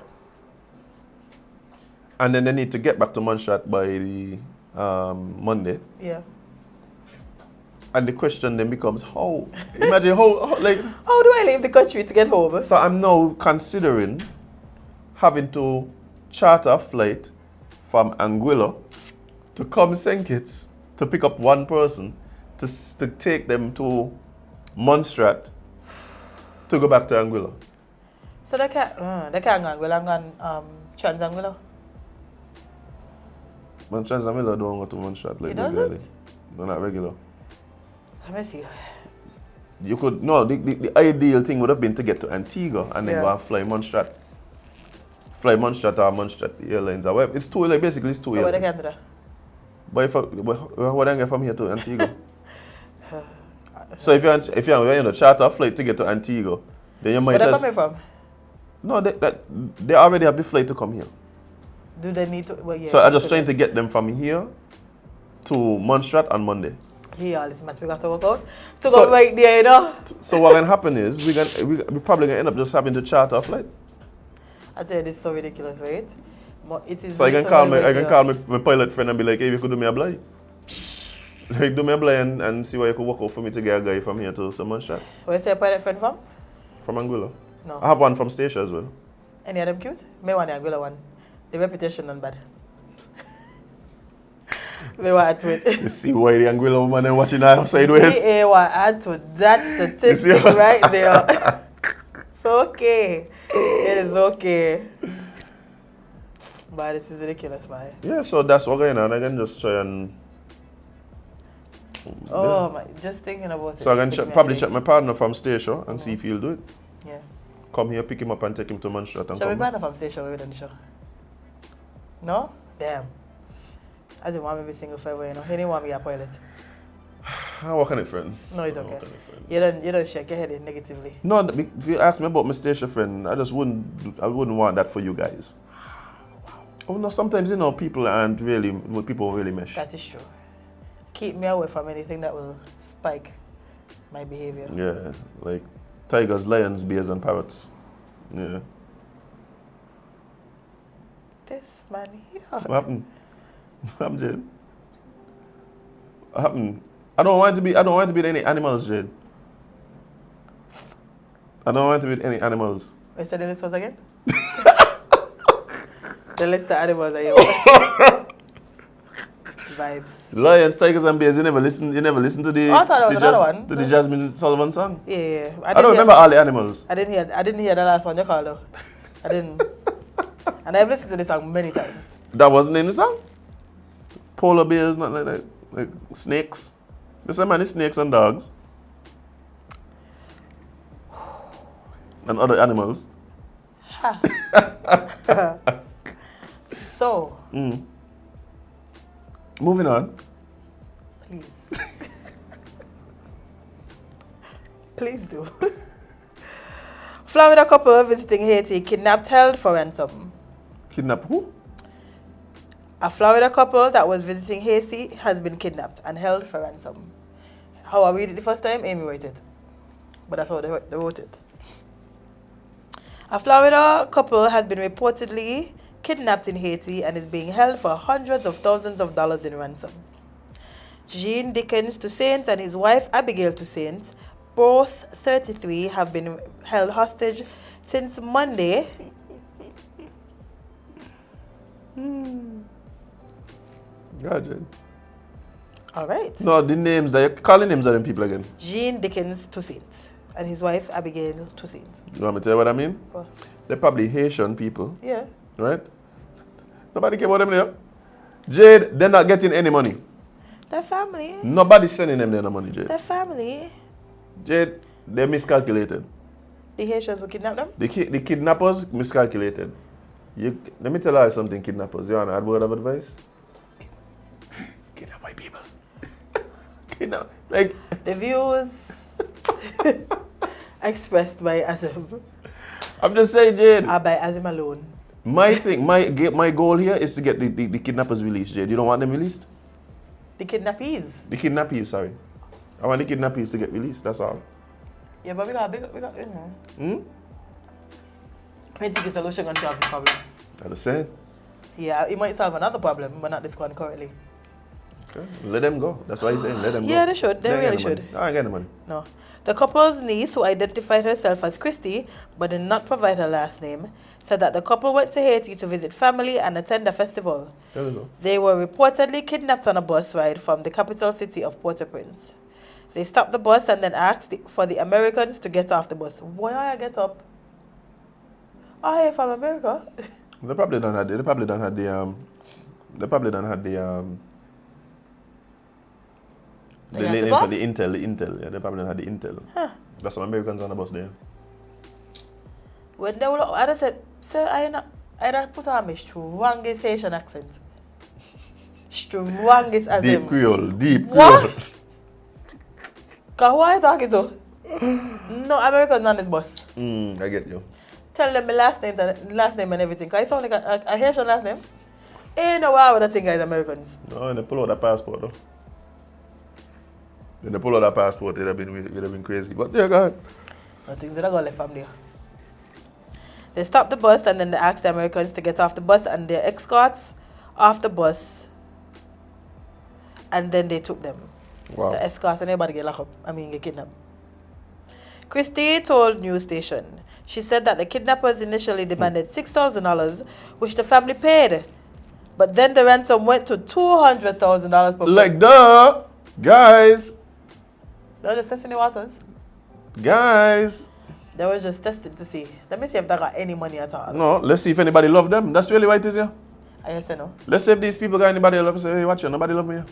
And then they need to get back to Montserrat by the Monday. Yeah. And the question then becomes how? Imagine how do I leave the country to get home? So I'm now considering having to charter a flight from Anguilla to come St. Kitts to pick up one person to take them to Montserrat to go back to Anguilla. So they can't go Anguilla and Trans-Anguilla? Man, Trans-Anguilla don't go to Montserrat like regularly. No, not regular. Let me see. You could, no, the ideal thing would have been to get to Antigua and then go and fly Montserrat. Fly Montserrat or Montserrat Airlines or whatever. It's two, like basically it's two airlines. So what they can do that? But if what I get from here to Antigua? So if you're in a charter flight to get to Antigua, then you might. Where they coming from? No, they already have the flight to come here. Do they need to? Well, yeah. So I'm just trying to get them from here to Montserrat on Monday. Yeah, all this math we got to work out. To go right there, you know. So what can happen is we're probably gonna end up just having to charter a flight. I tell you, this is so ridiculous, right? But it is. So I can call my pilot friend and be like, hey, you could do me a blind. Like do me a blind and see why you could work out for me to get a guy from here to Montserrat. Where's your pilot friend from? From Anguilla. No. I have one from Stacia as well. Any of them cute? Me want the Anguilla one. The reputation not bad. Me want to it. You see why the Anguilla woman is watching her sideways? Me want to add to that statistic right there. It's okay. It is okay. But this is ridiculous, man. Yeah, so that's what going on. I can just try and. Oh my! Just thinking about it. So I can probably check my partner from Stacia and see if he'll do it. Yeah. Come here, pick him up, and take him to Montserrat. Shall we partner from Stacia when we're done the show? No? Damn. I didn't want me to be single forever, you know. He didn't want me a pilot. I'm working it, friend. No, it's okay. You don't shake your head in negatively. No, if you ask me about my Stacia friend, I wouldn't want that for you guys. Oh no, sometimes people really mesh. That is true. Keep me away from anything that will spike my behavior. Yeah, like tigers, lions, bears, and parrots. Yeah. This man here. What happened? What happened, Jade? What happened? I don't want to be any animals, Jade. I don't want to be any animals. What said the list was again? The list of animals are you? Vibes. Lions, tigers, and bears. You never listen to the. Oh, I thought it was another one. To the Jasmine Sullivan song. Yeah. I don't remember all the animals. I didn't hear the last one you called though. I didn't. And I've listened to this song many times. That wasn't in the song. Polar bears, not like that. Like snakes. There's so many snakes and dogs. And other animals. So. Moving on. Please. Please do. Florida couple visiting Haiti kidnapped, held for ransom. Kidnap who? A Florida couple that was visiting Haiti has been kidnapped and held for ransom. How I read it the first time, Amy wrote it. But that's how they wrote it. A Florida couple has been reportedly kidnapped in Haiti and is being held for hundreds of thousands of dollars in ransom. Jean Dickens Toussaint and his wife Abigail Toussaint, both 33, have been held hostage since Monday. Gotcha. All right. No, the names that you're calling names of them people again. Jean Dickens Toussaint and his wife Abigail Toussaint. You want me to tell you what I mean? What? They're probably Haitian people. Yeah. Right? Nobody care about them there. Jade, they're not getting any money. Their family. Nobody's sending them their money, Jade. Their family. Jade, they miscalculated. The Haitians who kidnapped them? The kidnappers miscalculated. Let me tell you something, kidnappers. You want to add word of advice? Kidnap my people. Kidnap. Like. The views expressed by Azem. I'm just saying, Jade. Are by Azem alone. My goal here is to get the kidnappers released, Jade. You don't want them released? The kidnappees? The kidnappees, sorry. I want the kidnappees to get released, that's all. Yeah, but we got I think a solution can solve this problem. I just saying. Yeah, it might solve another problem, but not this one currently. Okay. Let them go. That's why he's saying let them go. Yeah, they should. They really should. I ain't getting the money. No. The couple's niece, who identified herself as Christy but did not provide her last name, said that the couple went to Haiti to visit family and attend a festival. There we go. They were reportedly kidnapped on a bus ride from the capital city of Port-au-Prince. They stopped the bus and then asked for the Americans to get off the bus. Why I get up? I am from America. They probably don't have the name for the intel. Yeah, they probably don't have the intel. Huh. Got some Americans on the bus there. When they will, I said, sir, I put on my strongest Haitian accent. Strongest as Deep him. Creole, deep What? Creole. Cause who are you talking to? No Americans on this bus. I get you. Tell them my last name and everything. Cause I sound like a Haitian last name. Ain't no way I would think guys Americans. No, and they pull out that passport though. When they pull out that passport, it'd have been crazy. But yeah, go ahead. I think they're gonna left from there. They stopped the bus and then they asked the Americans to get off the bus and their escorts off the bus. And then they took them. Wow. So escorts and everybody get locked up. Get kidnapped. Christy told news station. She said that the kidnappers initially demanded $6,000, which the family paid. But then the ransom went to $200,000 per Like duh, guys. They were just testing the waters. Guys. They were just testing to see. Let me see if they got any money at all. No, let's see if anybody love them. That's really what it is, yeah. I say no. Let's see if these people got anybody who love them. Say, hey, watch it, nobody love me. Yeah.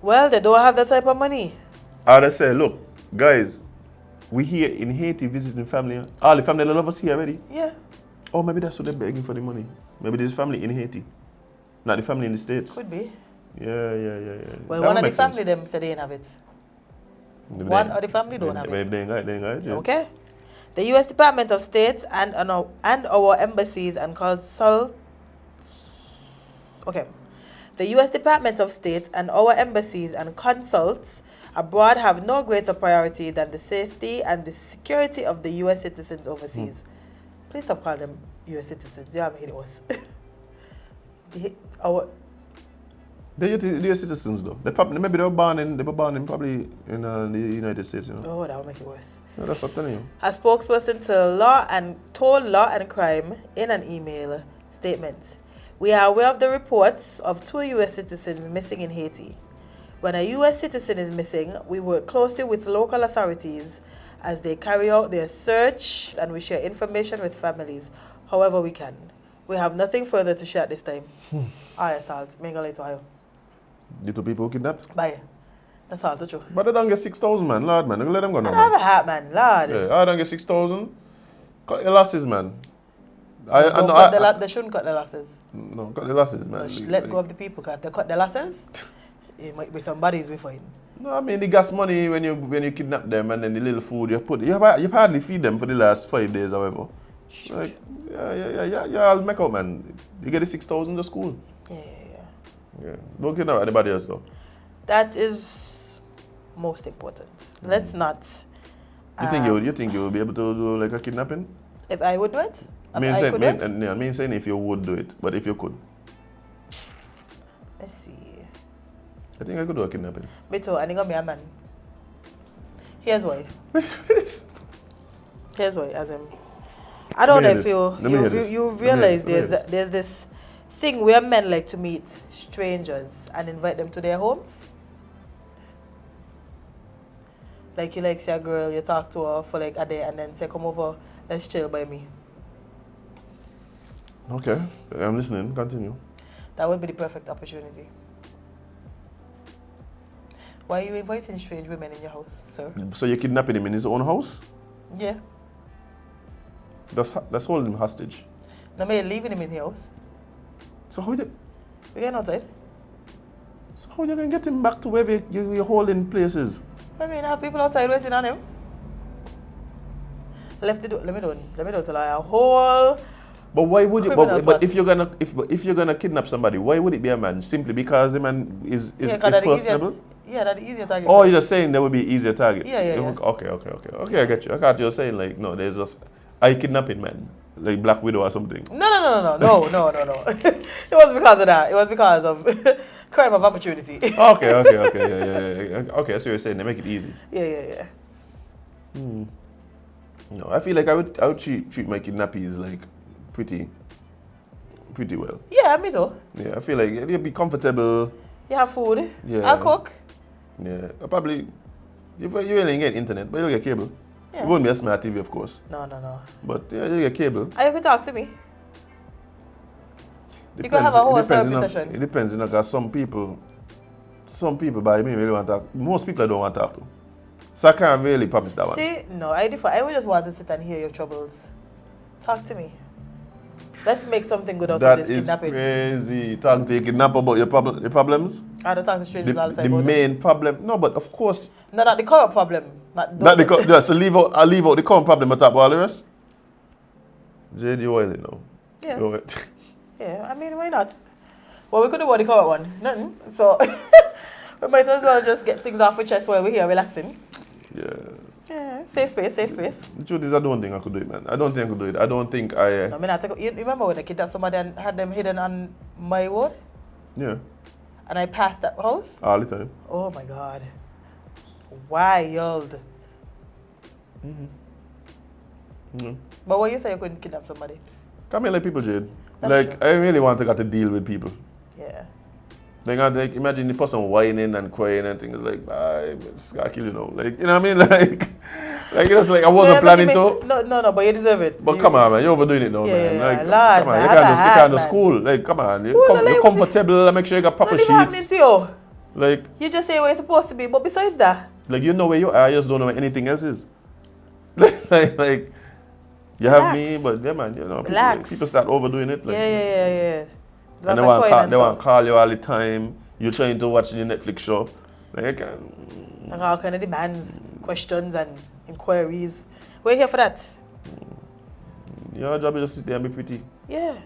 Well, they don't have that type of money. I would say, look, guys, we here in Haiti visiting family. All the family that love us here already. Yeah. Oh, maybe that's what they're begging for the money. Maybe there's family in Haiti, not the family in the States. Could be. Yeah. Well, that one of the makes sense. family them said they didn't have it. Maybe One of the family don't have it. Maybe they ain't got it, yeah. Okay. The U.S. Department of State and our embassies and consul. Okay. The U.S. Department of State and our embassies and consults abroad have no greater priority than the safety and the security of the U.S. citizens overseas. Please stop calling them U.S. citizens. You haven't hit us. They're citizens though. Maybe they were born in probably in the United States, you know. Oh, that would make it worse. Yeah, that's what I'm telling you. A spokesperson told Law and Crime in an email statement. We are aware of the reports of 2 U.S. citizens missing in Haiti. When a U.S. citizen is missing, we work closely with local authorities as they carry out their search and we share information with families however we can. We have nothing further to share at this time. Alright, Salt. Mingle it to you. The 2 people kidnapped? Bye. That's all, true. But they don't get 6,000, man. Lord, man. Let them go now. I don't have a hat, man. Lord. Yeah, I don't get 6,000. Cut your losses, man. They shouldn't cut the losses. No, cut the losses, man. Let go of the people, because if they cut the losses, it might be somebody's we find. No, I mean the gas money when you kidnap them and then the little food you hardly feed them for the last 5 days, however. Like, yeah, I'll make out, man. You get the 6,000 to school. Yeah. Don't kidnap anybody else though. That is most important. Let's not. You think you will be able to do like a kidnapping? If I would do it? I mean saying if you would do it, but if you could. Let's see. I think I could do a kidnapping. Me too, and I got me a man. Here's why. Here's why, Azem. I don't know if you realize there's this thing where men like to meet strangers and invite them to their homes. Like you like see a girl, you talk to her for like a day and then say, come over, let's chill by me. Okay, I'm listening. Continue. That would be the perfect opportunity. Why are you inviting strange women in your house, sir? So you're kidnapping him in his own house? Yeah. That's holding him hostage. No, me leaving him in the house. So how you? We're going outside. So how you gonna get him back to where you're holding places? I mean, I have people outside waiting on him. Left the door. Let me know till I have a whole. But why would you? But if you're gonna kidnap somebody, why would it be a man? Simply because the man is personable. That's the easier target. Oh, you're just saying there would be easier target. Yeah. Okay, I get you. I thought you were saying like no, there's just a kidnapping man, like Black Widow or something. No. It wasn't because of that. It was because of crime of opportunity. Okay, yeah. Okay, I see what you're saying. They make it easy. Yeah. No, I feel like I would treat my kidnappees like pretty well. Yeah, me too. Yeah, I feel like you'll be comfortable. You have food. Yeah. I'll cook. Yeah, I probably You really get internet, but you'll get cable. Yeah. It won't be a smart TV, of course. No. But yeah, you get cable. And you can talk to me. You can have a whole therapy session. It depends, you know, because some people by me really want to talk. Most people I don't want to talk to. So I can't really promise that one. See, no, I differ. I would just want to sit and hear your troubles. Talk to me. Let's make something good out of this kidnapping. That is crazy. Talking to your kidnapper about your problems. I don't talk to strangers all the time. The main problem. No, but of course. No, not the current problem. Yeah, so I'll leave out the current problem and talk about all the rest. Jade, you oily now. Yeah. Yeah, I mean, why not? Well, we could do about the current one. Nothing. So we might as well just get things off our chest while we're here relaxing. Yeah. Safe space. The truth is, I don't think I could do it, man. I don't think I could do it. I don't think I... I mean, you remember when I kidnapped somebody and had them hidden on my ward? Yeah. And I passed that house? All the time. Oh my God. Wild. But what you say you couldn't kidnap somebody? Come here like people, Jade. That's true. I really want to get to deal with people. Yeah. Like, imagine the person whining and crying and things like, I'm just gonna kill you now. Like, you know what I mean? Like it's like I wasn't planning to. No, but you deserve it. But come on, man, you're overdoing it now, man. Like, Lord, come on, you can't do school. Like, come on, you're comfortable and make sure you got proper sheets. Happening to you? Like, you just say where you're supposed to be, but besides that, like you know where you are, you just don't know where anything else is. like you have me, but yeah, man, you know, people start overdoing it. Like, yeah. And they want to call you all the time. You're trying to watch the Netflix show. Like all kind of demands, questions, and inquiries. We're here for that. Your job is just sit there and be pretty. Yeah.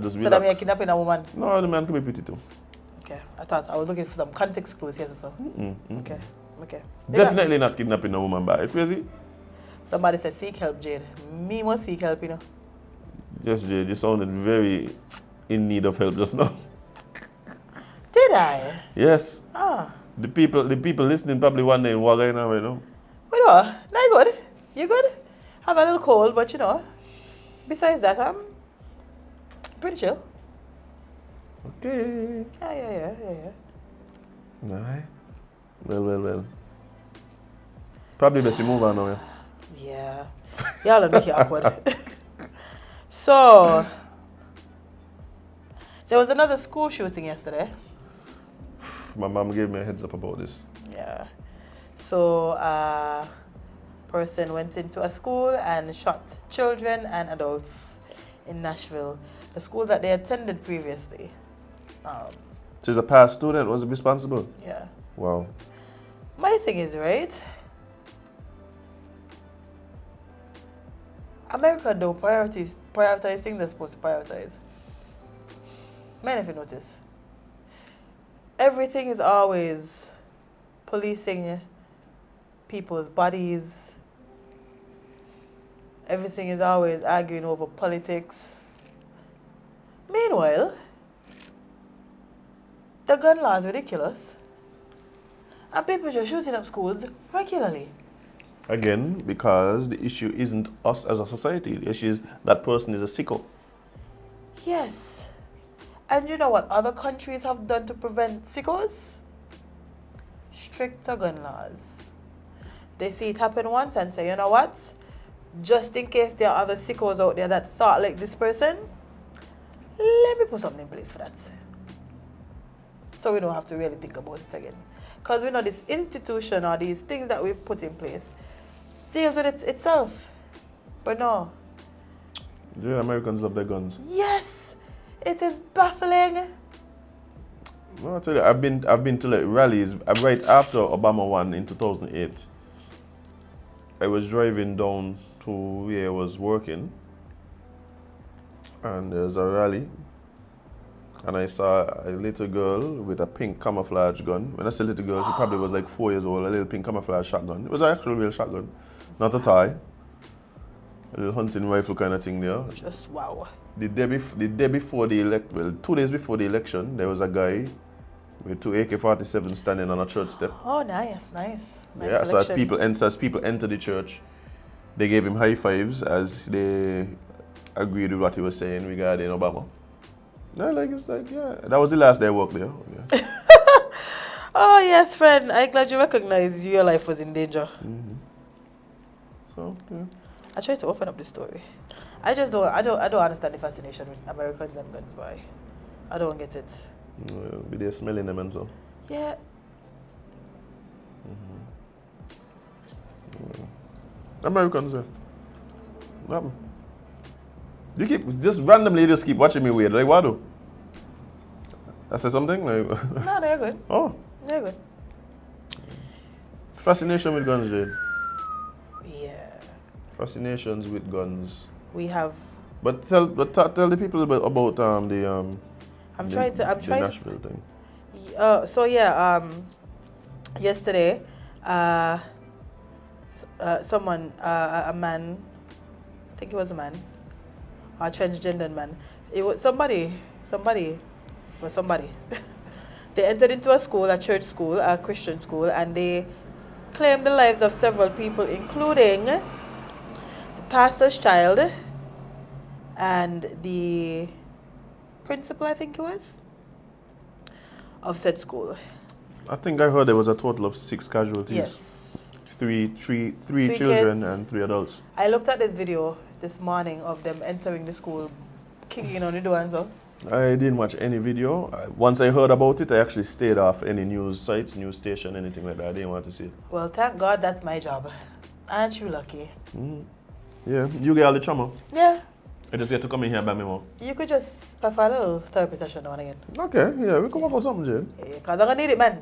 Just so that means kidnapping a woman? No, the man can be pretty too. Okay. I was looking for some context clues here, so. Okay. Definitely not kidnapping a woman, but are you crazy? Somebody said seek help, Jade. Me must seek help, you know. Yes, Jade, you sounded very in need of help just now. Did I? Yes. Ah. The people listening probably wondering what going on right now. Wait, what? No, you good? You good? Have a little cold, but you know. Besides that, I'm pretty chill. Okay. Yeah. Alright. Well. Probably best you move on now, yeah. Y'all are making it awkward. So, there was another school shooting yesterday. My mom gave me a heads up about this. Yeah. So, a person went into a school and shot children and adults in Nashville, the school that they attended previously. So he's a past student, was responsible? Yeah. Wow. My thing is, right? America don't prioritize things they're supposed to prioritize. Man, if you notice. Everything is always policing people's bodies. Everything is always arguing over politics. Meanwhile, the gun law is ridiculous. And people just shooting up schools regularly. Again, because the issue isn't us as a society. The issue is that person is a sicko. Yes. And you know what other countries have done to prevent sickos? Stricter gun laws. They see it happen once and say, you know what? Just in case there are other sickos out there that thought like this person, let me put something in place for that. So we don't have to really think about it again. Because we know this institution or these things that we've put in place deals with it itself. But no. Yeah, Americans love their guns. Yes! It is baffling. Well, I tell you, I've been to like rallies right after Obama won in 2008. I was driving down to where I was working, and there's a rally, and I saw a little girl with a pink camouflage gun. When I say little girl, she probably was like 4 years old. A little pink camouflage shotgun. It was an actual real shotgun, not a toy. A little hunting rifle kind of thing there. Just wow. The day before the 2 days before the election, there was a guy with 2 AK-47 standing on a church step. Oh, nice. Yeah, so as people enter the church, they gave him high fives as they agreed with what he was saying regarding Obama. Yeah, that was the last day I worked there. Yeah. Oh yes, friend. I'm glad you recognize your life was in danger. So, yeah. I tried to open up the story. I just don't. I don't understand the fascination with Americans and guns. Boy, I don't get it. Well, be there smelling them and so. Yeah. Americans, yeah. What happened? You keep just randomly just keep watching me weird. Like what do? I said something? Like No, they're good. oh. They're good. Fascination with guns, Jade. Yeah. Fascinations with guns. We have. But tell the people about I'm the trying to. Nashville thing. So yeah. Yesterday, someone, a man. I think it was a man, a transgendered man. It was somebody. They entered into a school, a church school, a Christian school, and they claimed the lives of several people, including the pastor's child and the principal, I think it was, of said school. I think I heard there was a total of 6 casualties. Yes. Three Three children kids. and 3 adults. I looked at this video this morning of them entering the school, kicking on the door and so. I didn't watch any video. Once I heard about it, I actually stayed off any news sites, news station, anything like that. I didn't want to see it. Well, thank God that's my job. Aren't you lucky? Yeah, you get all the trauma. Yeah. I just get to come in here by me more. You could just prefer a little therapy session now and again. Okay, yeah, we come up with something, Jade. Yeah, because I'm going to need it, man.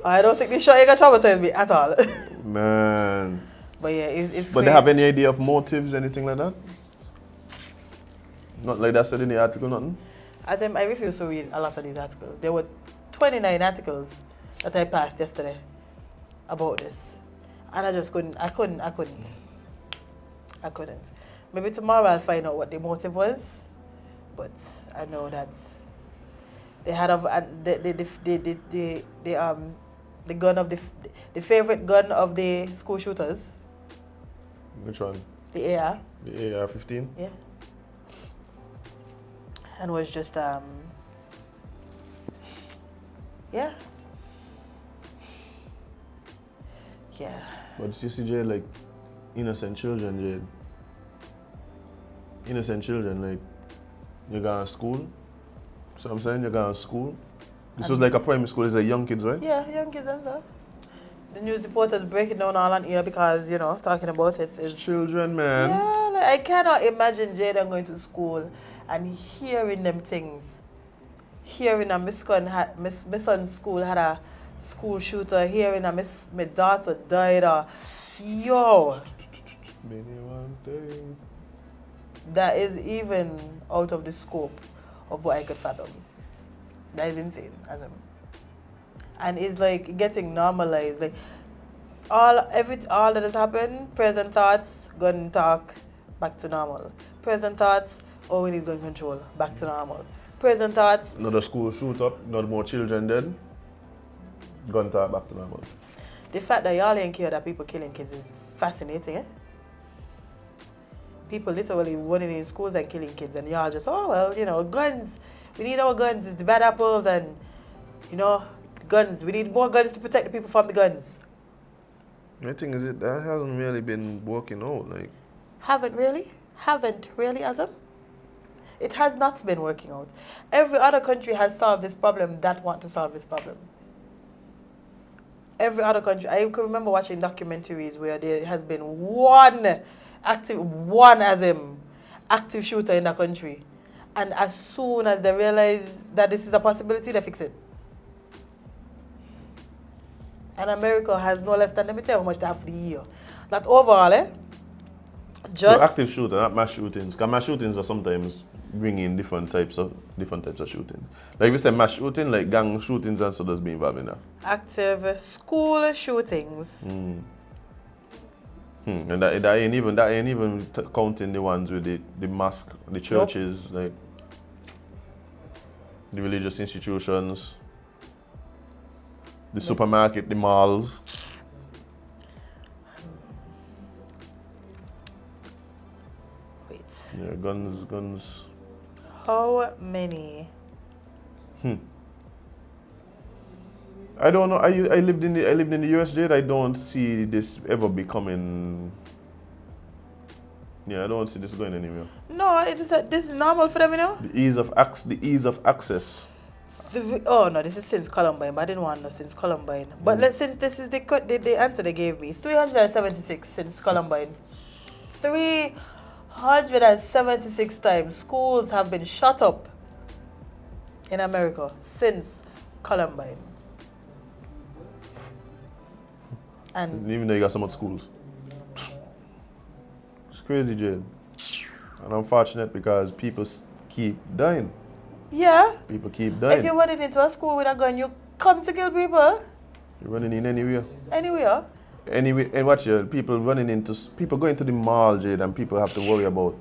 I don't think this show ain't going to traumatize me at all. Man. But yeah, it's But great. they have any idea of motives, anything like that? Not like that said in the article, nothing? I refuse to read a lot of these articles. There were 29 articles that I passed yesterday about this. And I just couldn't. Maybe tomorrow I'll find out what the motive was. But I know that they had the gun of the favorite gun of the school shooters. Which one? The AR. The AR-15? Yeah. And was just yeah. Yeah. But you see, Jade, like, innocent children, Jade. Innocent children, like, you go to school. So I'm saying you go to school. This was like a primary school, it's like young kids, right? Yeah, young kids and so. The news reporters breaking down all on here because, you know, talking about it is Children, man. Yeah, like, I cannot imagine Jade going to school and hearing them things. Hearing a my son's school had a school shooter, hearing a my daughter died or yo. Baby, one thing. That is even out of the scope of what I could fathom. That is insane, Azem. And it's like getting normalized. Like all that has happened, present thoughts, gun talk, back to normal. Present thoughts, oh we need gun control, back to normal. Present thoughts. Another school shoot up, not more children dead. Gun talk back to normal. The fact that y'all ain't care that people killing kids is fascinating, eh? People literally running in schools and killing kids, and y'all just, oh well, you know, guns. We need our guns. It's the bad apples, and you know, guns. We need more guns to protect the people from the guns. The thing is, that hasn't really been working out. Like, Haven't really, Azem. It has not been working out. Every other country has solved this problem that want to solve this problem. Every other country. I can remember watching documentaries where there has been one active shooter in the country. And as soon as they realize that this is a possibility, they fix it. And America has no less than, let me tell you how much they have for the year. That overall, just... no, active shooter, not mass shootings. Because mass shootings are sometimes bring in different types of shooting. Like if you say mass shooting, like gang shootings and so does be involved in that. Active school shootings. And that ain't even counting the ones with the mosque, the churches, nope. Like the religious institutions, the supermarket, the malls. Wait. Yeah, guns. How many I don't know. I lived in the US, Jade. I don't see this ever becoming. Yeah, I don't see this going anywhere. No, this is normal for them, you know. The ease of access. Oh no, this is since Columbine, but I didn't want no since Columbine. But since this is the answer they gave me, it's 376 since Columbine. 376 times schools have been shut up in America since Columbine. And Even though you got so much schools. It's crazy, Jade. And unfortunate because people keep dying. yeah, People keep dying. if you're running into a school with a gun, you come to kill people You're running in anywhere. anywhere. Anyway, and watch your people going to the mall, Jade, and people have to worry about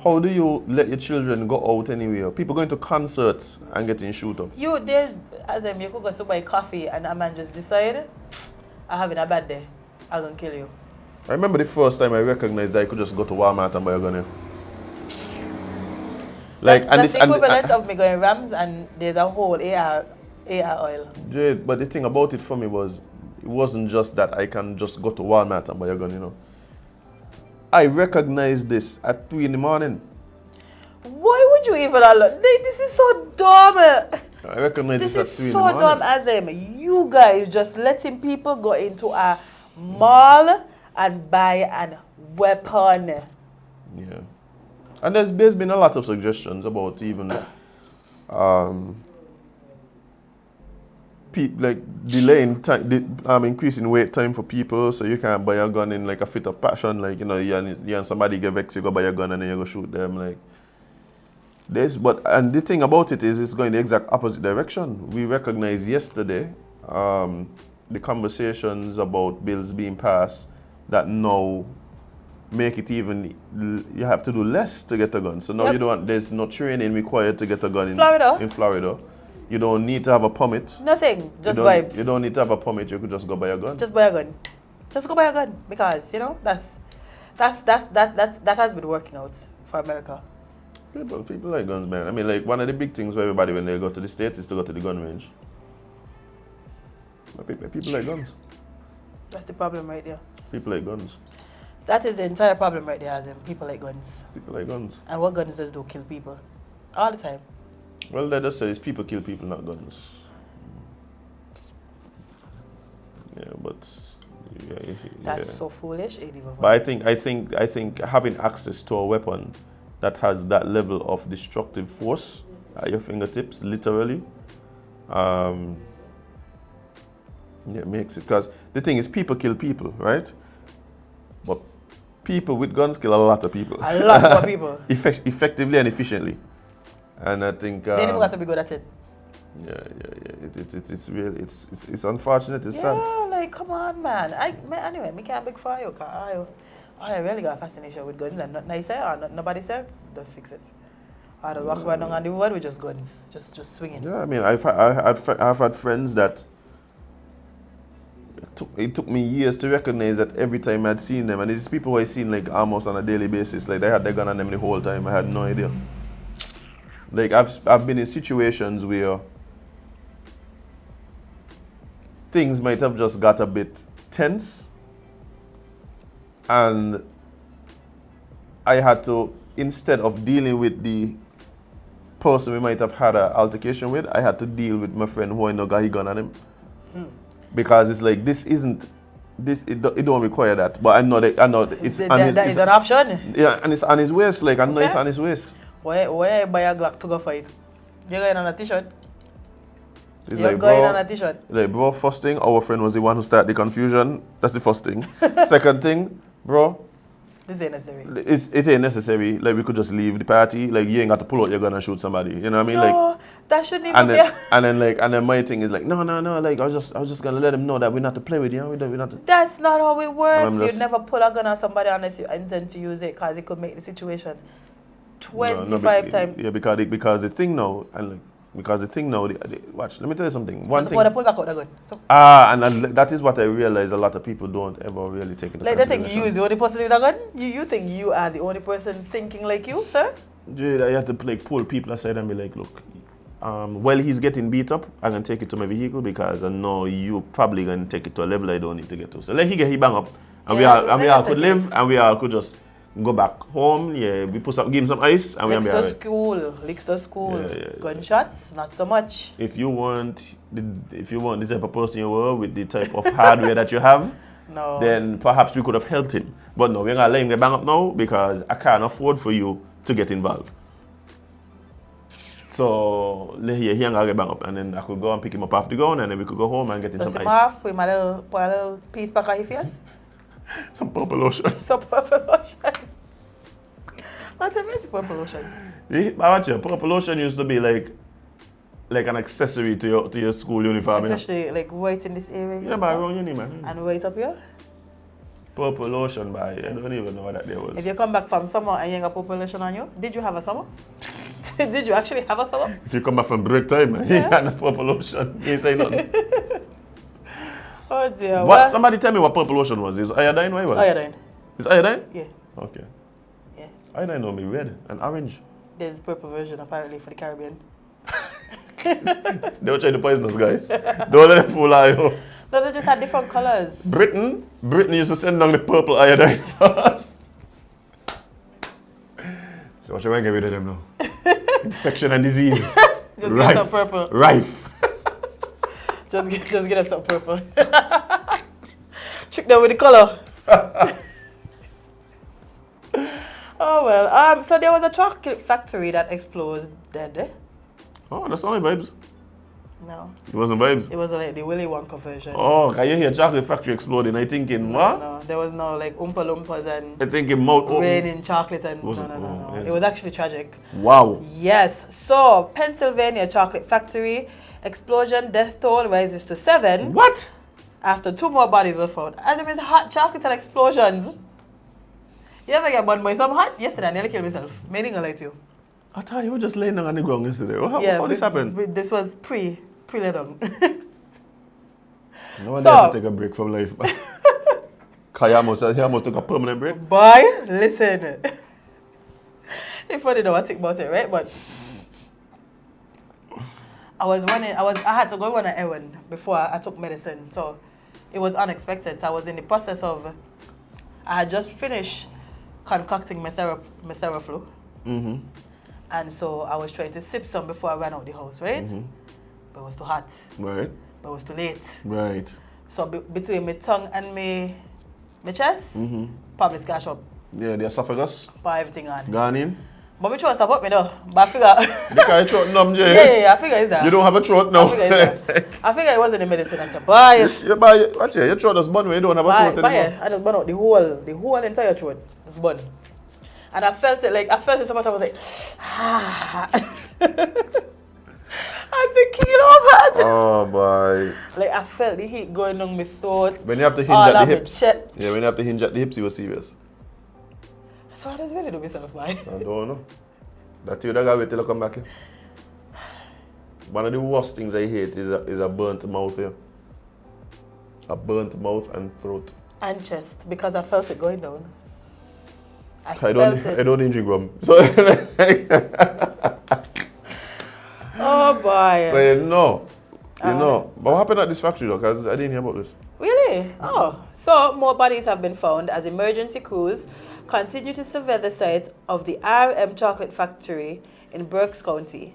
how do you let your children go out anywhere? People going to concerts and getting shoot up. You could go to buy coffee and a man just decide, I'm having a bad day, I'm gonna kill you. I remember the first time I recognized that I could just go to Walmart and buy a gun here. That's the equivalent of me going Rams and there's a whole AR oil. Jade, but the thing about it for me was, it wasn't just that I can just go to Walmart and buy a gun, you know. I recognized this at 3 in the morning. Why would you even allow? This is so dumb. I recognized this at 3 in the so morning. dumb, Azem. You guys just letting people go into a mall and buy a weapon. Yeah. And there's been a lot of suggestions about even delaying time, increasing wait time for people, so you can't buy a gun in like a fit of passion, like, you know, you and somebody get vexed, you go buy a gun and then you go shoot them, like this. And the thing about it is, it's going the exact opposite direction. We recognized yesterday the conversations about bills being passed that now make it even, you have to do less to get a gun. So now there's no training required to get a gun in Florida. You don't need to have a permit. Nothing, just vibes. You don't need to have a permit, you could just go buy a gun. Just buy a gun. Just go buy a gun, because you know that has been working out for America. People like guns, man. I mean, like, one of the big things for everybody when they go to the States is to go to the gun range. But people like guns. That's the problem right there. People like guns. That is the entire problem right there, Azem. People like guns. People like guns. And what guns does do? Kill people. All the time. Well, they just say it's people kill people, not guns. Yeah, but that's so foolish. But I think having access to a weapon that has that level of destructive force at your fingertips, literally, makes it. Because the thing is, people kill people, right? But people with guns kill a lot of people. A lot of people. Effectively and efficiently. And I think they never got to be good at it. Yeah. It's really, it's unfortunate. It's sad. Yeah, like, come on, man. Anyway, me can't beg for you, cause I really got a fascination with guns, and nothing I say or nobody say, just fix it. I just walk around on the world with just guns, just swinging. Yeah, I mean, I've had friends that it took me years to recognize that every time I'd seen them, and these people who I seen like almost on a daily basis, like they had their gun on them the whole time. I had no idea. Like I've been in situations where things might have just got a bit tense, and I had to, instead of dealing with the person we might have had an altercation with, I had to deal with my friend who I know got his gun on him. Because it's like, it don't require that, but I know it's that is an option. Yeah, and it's on his waist. Like, I know it's on his waist. Why buy a Glock to go fight? You're going on a t-shirt. You're going on a t-shirt. Like, bro, first thing, our friend was the one who started the confusion. That's the first thing. Second thing, bro, this ain't necessary. It ain't necessary. Like, we could just leave the party. Like, you ain't got to pull out your gun and shoot somebody. You know what I mean? No, like, that shouldn't even be. And then my thing is like, no. Like, I was just gonna let him know that we're not to play with you. We're not to. That's not how it works. You'd never pull a gun on somebody unless you intend to use it, because it could make the situation 25 times. Yeah, because the thing now, watch. Let me tell you something. One thing. Pull back out the gun. So, and that is what I realize. A lot of people don't ever really take into like, they think you is the only person with a gun. You think you are the only person thinking like you, sir? Jade, I have to pull people aside and be like, look, while he's getting beat up, I'm going to take it to my vehicle because I know you probably going to take it to a level I don't need to get to. So let he get his bang up. And we all could live and we all could just go back home. Yeah, we give him some ice and we'll be all right. Licks to school. Gunshots, not so much. If you want the type of person you were with the type of hardware that you have, no, then perhaps we could have helped him. But no, we're going to let him get bang up now because I can't afford for you to get involved. So he ain't gonna get bang up, and then I could go and pick him up off the ground, and then we could go home and get him some ice. Off, put a little piece back on his face? Some purple lotion. Some purple lotion. What is purple lotion? Purple lotion used to be like an accessory to your school uniform. Especially like right in this area. Yeah, but around uni, man. And right up here? Purple lotion, but I don't even know what that there was. If you come back from summer and you ain't got purple lotion on you, did you have a summer? Did you actually have a summer? If you come back from break time, man, you got no purple lotion. You ain't say nothing. Oh dear. What? Somebody tell me what purple lotion was. It was iodine? What it was? Iodine. It's iodine? Yeah. Okay. Yeah. Iodine normally red and orange. There's purple version apparently for the Caribbean. They were trying to poison us, guys. Don't let them fool you. No, they just had different colors. Britain used to send down the purple iodine for us. So what should I get rid of them now? Infection and disease. Just get some purple. Rife. just get us some purple. Trick them with the color. Oh well. So there was a chocolate factory that exploded dead. Oh, that's only vibes. No. It wasn't vibes? It was like the Willy Wonka version. Oh, can you hear chocolate factory exploding? I thinking, what? No, there was no like Oompa Loompas and I thinking mouth raining chocolate and no. Yes. It was actually tragic. Wow. Yes. So, Pennsylvania chocolate factory explosion death toll rises to 7. What? After 2 more bodies were found. As it means hot chocolate and explosions. You ever get burned by some hot? Yesterday I nearly killed myself. Meaning I like you. I thought you were just laying down on the ground yesterday. How this happened? This was pre-lay down. No one ever take a break from life. Because he almost took a permanent break. Boy, listen. If I didn't know what to think about it, right? But I had to go on an errand before I took medicine. So it was unexpected. So I was in the process of, I had just finished concocting my Theraflu. Mm-hmm. And so I was trying to sip some before I ran out the house, right? Mm-hmm. But it was too hot. Right. But it was too late. Right. So between my tongue and my chest, probably scratch up. Yeah, the esophagus. Put everything on. Gone in. But my throat stop up me though. But I figure. Because your throat numb, Jay. Yeah, I figure it's that. You don't have a throat now. I figure it wasn't the medicine. I said, bye. Watch your throat is burn when you don't have a throat anymore. I just burn out the whole entire throat. It's burn. And I felt it so much I was like, I had to keel over. Oh boy. Like I felt the heat going down my throat. When you have to hinge at the hips. Yeah, when you have to hinge at the hips, you were serious. So I just really do myself, man. I don't know. That's you that got wait till I come back here. One of the worst things I hate is a burnt mouth here. A burnt mouth and throat. And chest, because I felt it going down. I don't need drink rum. So oh boy. So you know. But what happened at this factory though? Because I didn't hear about this. Really? Oh. So more bodies have been found as emergency crews continue to survey the site of the RM Chocolate Factory in Berks County,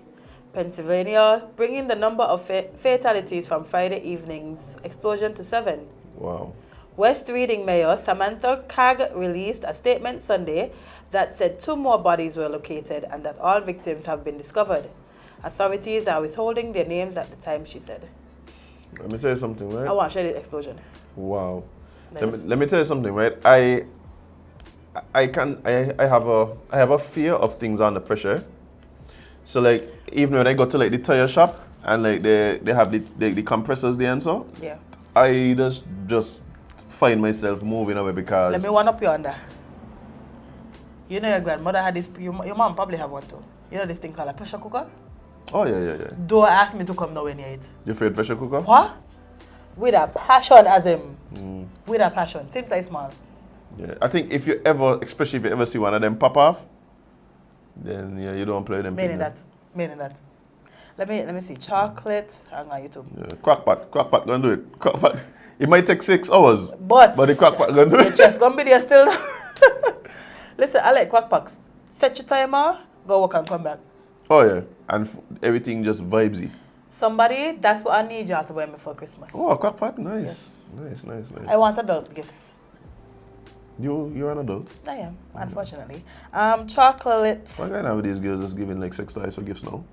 Pennsylvania, bringing the number of fatalities from Friday evening's explosion to 7. Wow. West Reading Mayor Samantha Cagg released a statement Sunday that said 2 more bodies were located and that all victims have been discovered. Authorities are withholding their names at the time, she said. Let me tell you something, right? I want to share the explosion. Wow. Nice. Let me tell you something, right? I have a fear of things under pressure. So like even when I go to like the tire shop and like they have the compressors there and so, yeah, I just find myself moving away because. Let me one up you on that. You know your grandmother had this. Your mom probably have one too. You know this thing called a pressure cooker. Oh yeah. Don't ask me to come now when you eat. You afraid pressure cooker? What? With a passion, Azem. With a passion. Since I small. Yeah, I think if you ever, especially if you ever see one of them pop off, then yeah, you don't play them. Meaning that. Let me see. Chocolate. Hang on YouTube. Yeah. Crackpot gonna do it. Crackpot. It might take 6 hours. But the crackpot gonna do your it. chest gonna be there still. Listen, I like crackpots. Set your timer, go work and come back. Oh yeah. And everything just vibesy. Somebody, that's what I need y'all to buy me for Christmas. Oh, crackpot, nice. Yes. Nice. I want adult gifts. You're an adult. I am, unfortunately. Chocolate. Why can't nowadays girls just giving like sex toys for gifts now?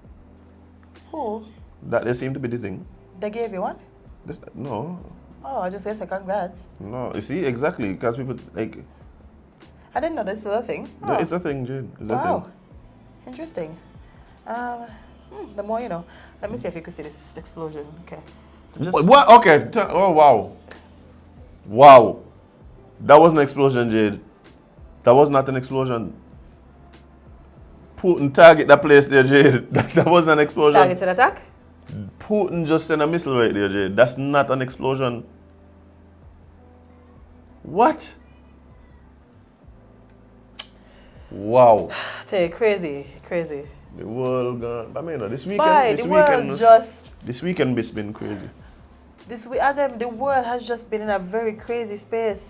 Who? That they seem to be the thing. They gave you one? No. Oh, I just said congrats. No, you see, exactly, because people, like... I didn't know this is a thing. No, Oh. it's a thing, Jade. It's a Wow. thing. Interesting. The more you know. Let me see if you can see this explosion. Okay. So just What? Okay. Oh, wow. Wow. That was an explosion, Jade. That was not an explosion. Putin target that place there, Jade. That wasn't an explosion. targeted attack? Putin just sent a missile right there, Jade. That's not an explosion. What? Wow. Tell you, crazy. The world gone. I mean, this weekend. Bye, this the weekend, world just... This weekend it's been crazy. This week, Azem, the world has just been in a very crazy space.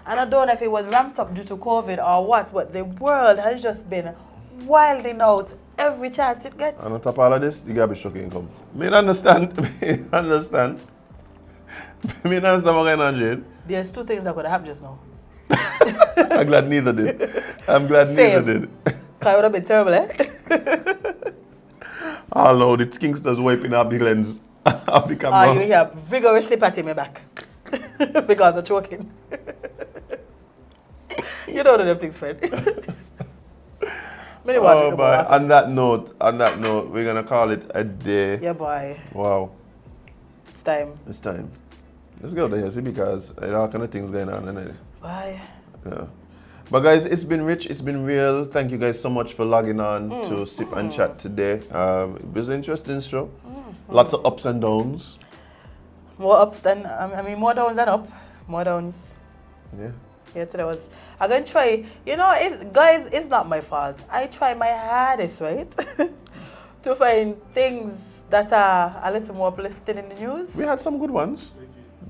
And I don't know if it was ramped up due to COVID or what, but the world has just been wilding out every chance it gets. And on top of all of this, the garbage truck income. Me understand. Me understand. Me understand what going on, Jade. There's 2 things that could have happened just now. I'm glad neither did. I'm glad Same. neither did. Because it would have been terrible, eh? Oh no, the Kingsters wiping up the lens of the camera. Oh, you hear vigorously patting me back. Because of choking. You don't know them things, friend. Oh, boy. On that note, we're gonna call it a day. Yeah, boy. Wow. It's time. It's time. Let's go there, see, because there are all kind of things going on, innit? Bye. Yeah. But guys, it's been rich, it's been real. Thank you guys so much for logging on to Sip and Chat today. It was an interesting show. Lots of ups and downs. More ups than, more downs than up. More downs. Yeah. Yeah, today was. I'm going to try, guys, it's not my fault. I try my hardest, right? To find things that are a little more uplifting in the news. We had some good ones.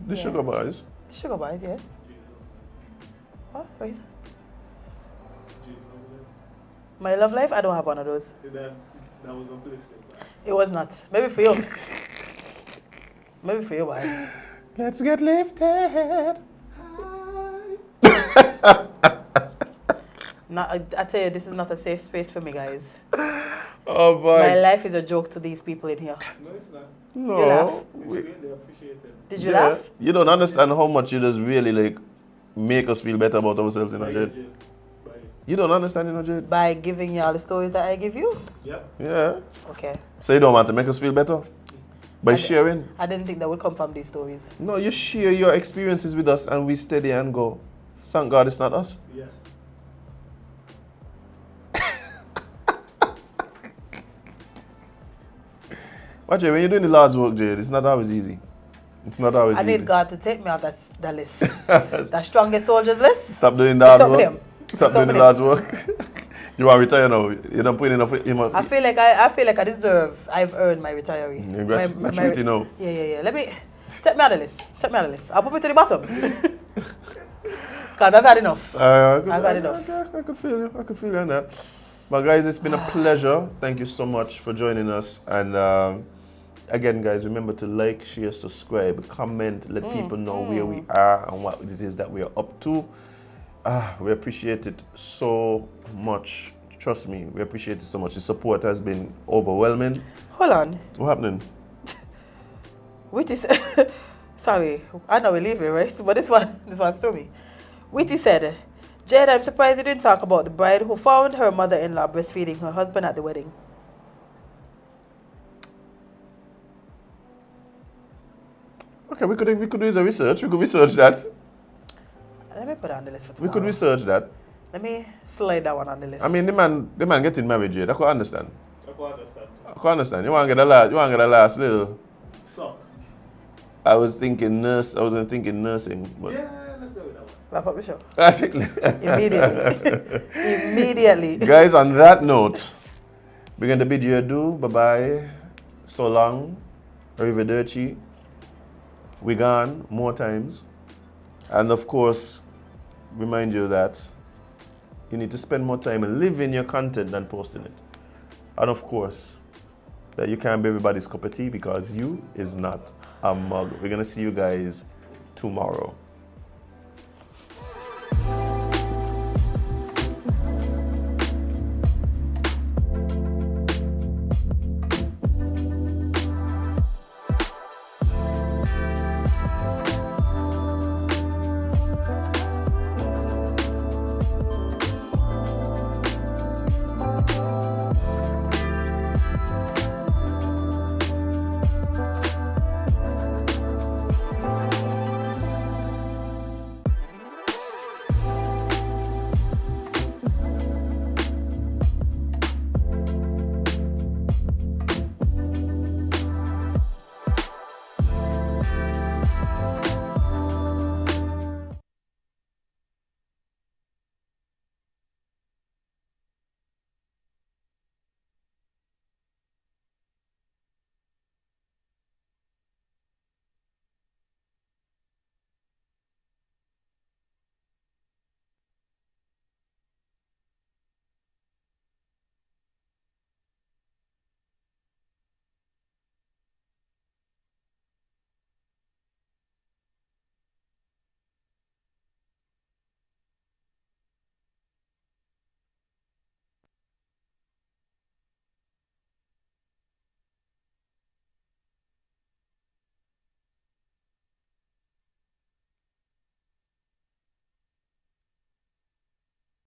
The Yeah. Sugar Boys. Sugar Boys, yeah. What is that? My love life? I don't have one of those. That was uplifting. It was not. Maybe for you. Maybe for you, why? Let's get lifted. I tell you, this is not a safe space for me, guys. Oh boy. My life is a joke to these people in here. No, it's not. No. You laugh? They appreciate it. Did you laugh? You don't understand how much you just really like make us feel better about ourselves, Jade. You don't understand, Jade? By giving you all the stories that I give you? Yep. Yeah. Okay. So you don't want to make us feel better? By sharing? I didn't think that would come from these stories. No, you share your experiences with us and we steady and go. Thank God it's not us. Yes. But Jade, when you're doing the Lord's work, Jade, it's not always easy. It's not always I easy. need God to take me off that list. That strongest soldiers list. Stop doing the hard It's up with work. him. Stop It's doing up the with Lord's work. You want to retire now. You don't put enough. I feel like I deserve. I've earned my retiree. Maturity now. Yeah. Let me take me on the list. I'll put me to the bottom. Cause I've had enough. I've had enough. I could feel you. I could feel you on that. But guys, it's been a pleasure. Thank you so much for joining us. And again, guys, remember to like, share, subscribe, comment, let people know where we are and what it is that we are up to. We appreciate it so much. Trust me, we appreciate it so much. The support has been overwhelming. Hold on. What happening? Witty said, sorry, I know we leave it, right? But this one threw me. Witty said, Jade, I'm surprised you didn't talk about the bride who found her mother-in-law breastfeeding her husband at the wedding. Okay, we could do the research. We could research that. Let me put it on the list for We tomorrow. could research that. Let me slide that one on the list. I mean, the man getting married, Jade. I could understand. I can understand. I could understand. You want to get a last little. Suck. I was thinking nursing, but Yeah, let's go with that one. Wrap up the show. I think Immediately. guys, on that note, we're going to bid you adieu. Bye-bye. So long, arrivederci. We gone more times. And of course, remind you that you need to spend more time living your content than posting it. And of course, that you can't be everybody's cup of tea because you is not a mug. We're gonna see you guys tomorrow.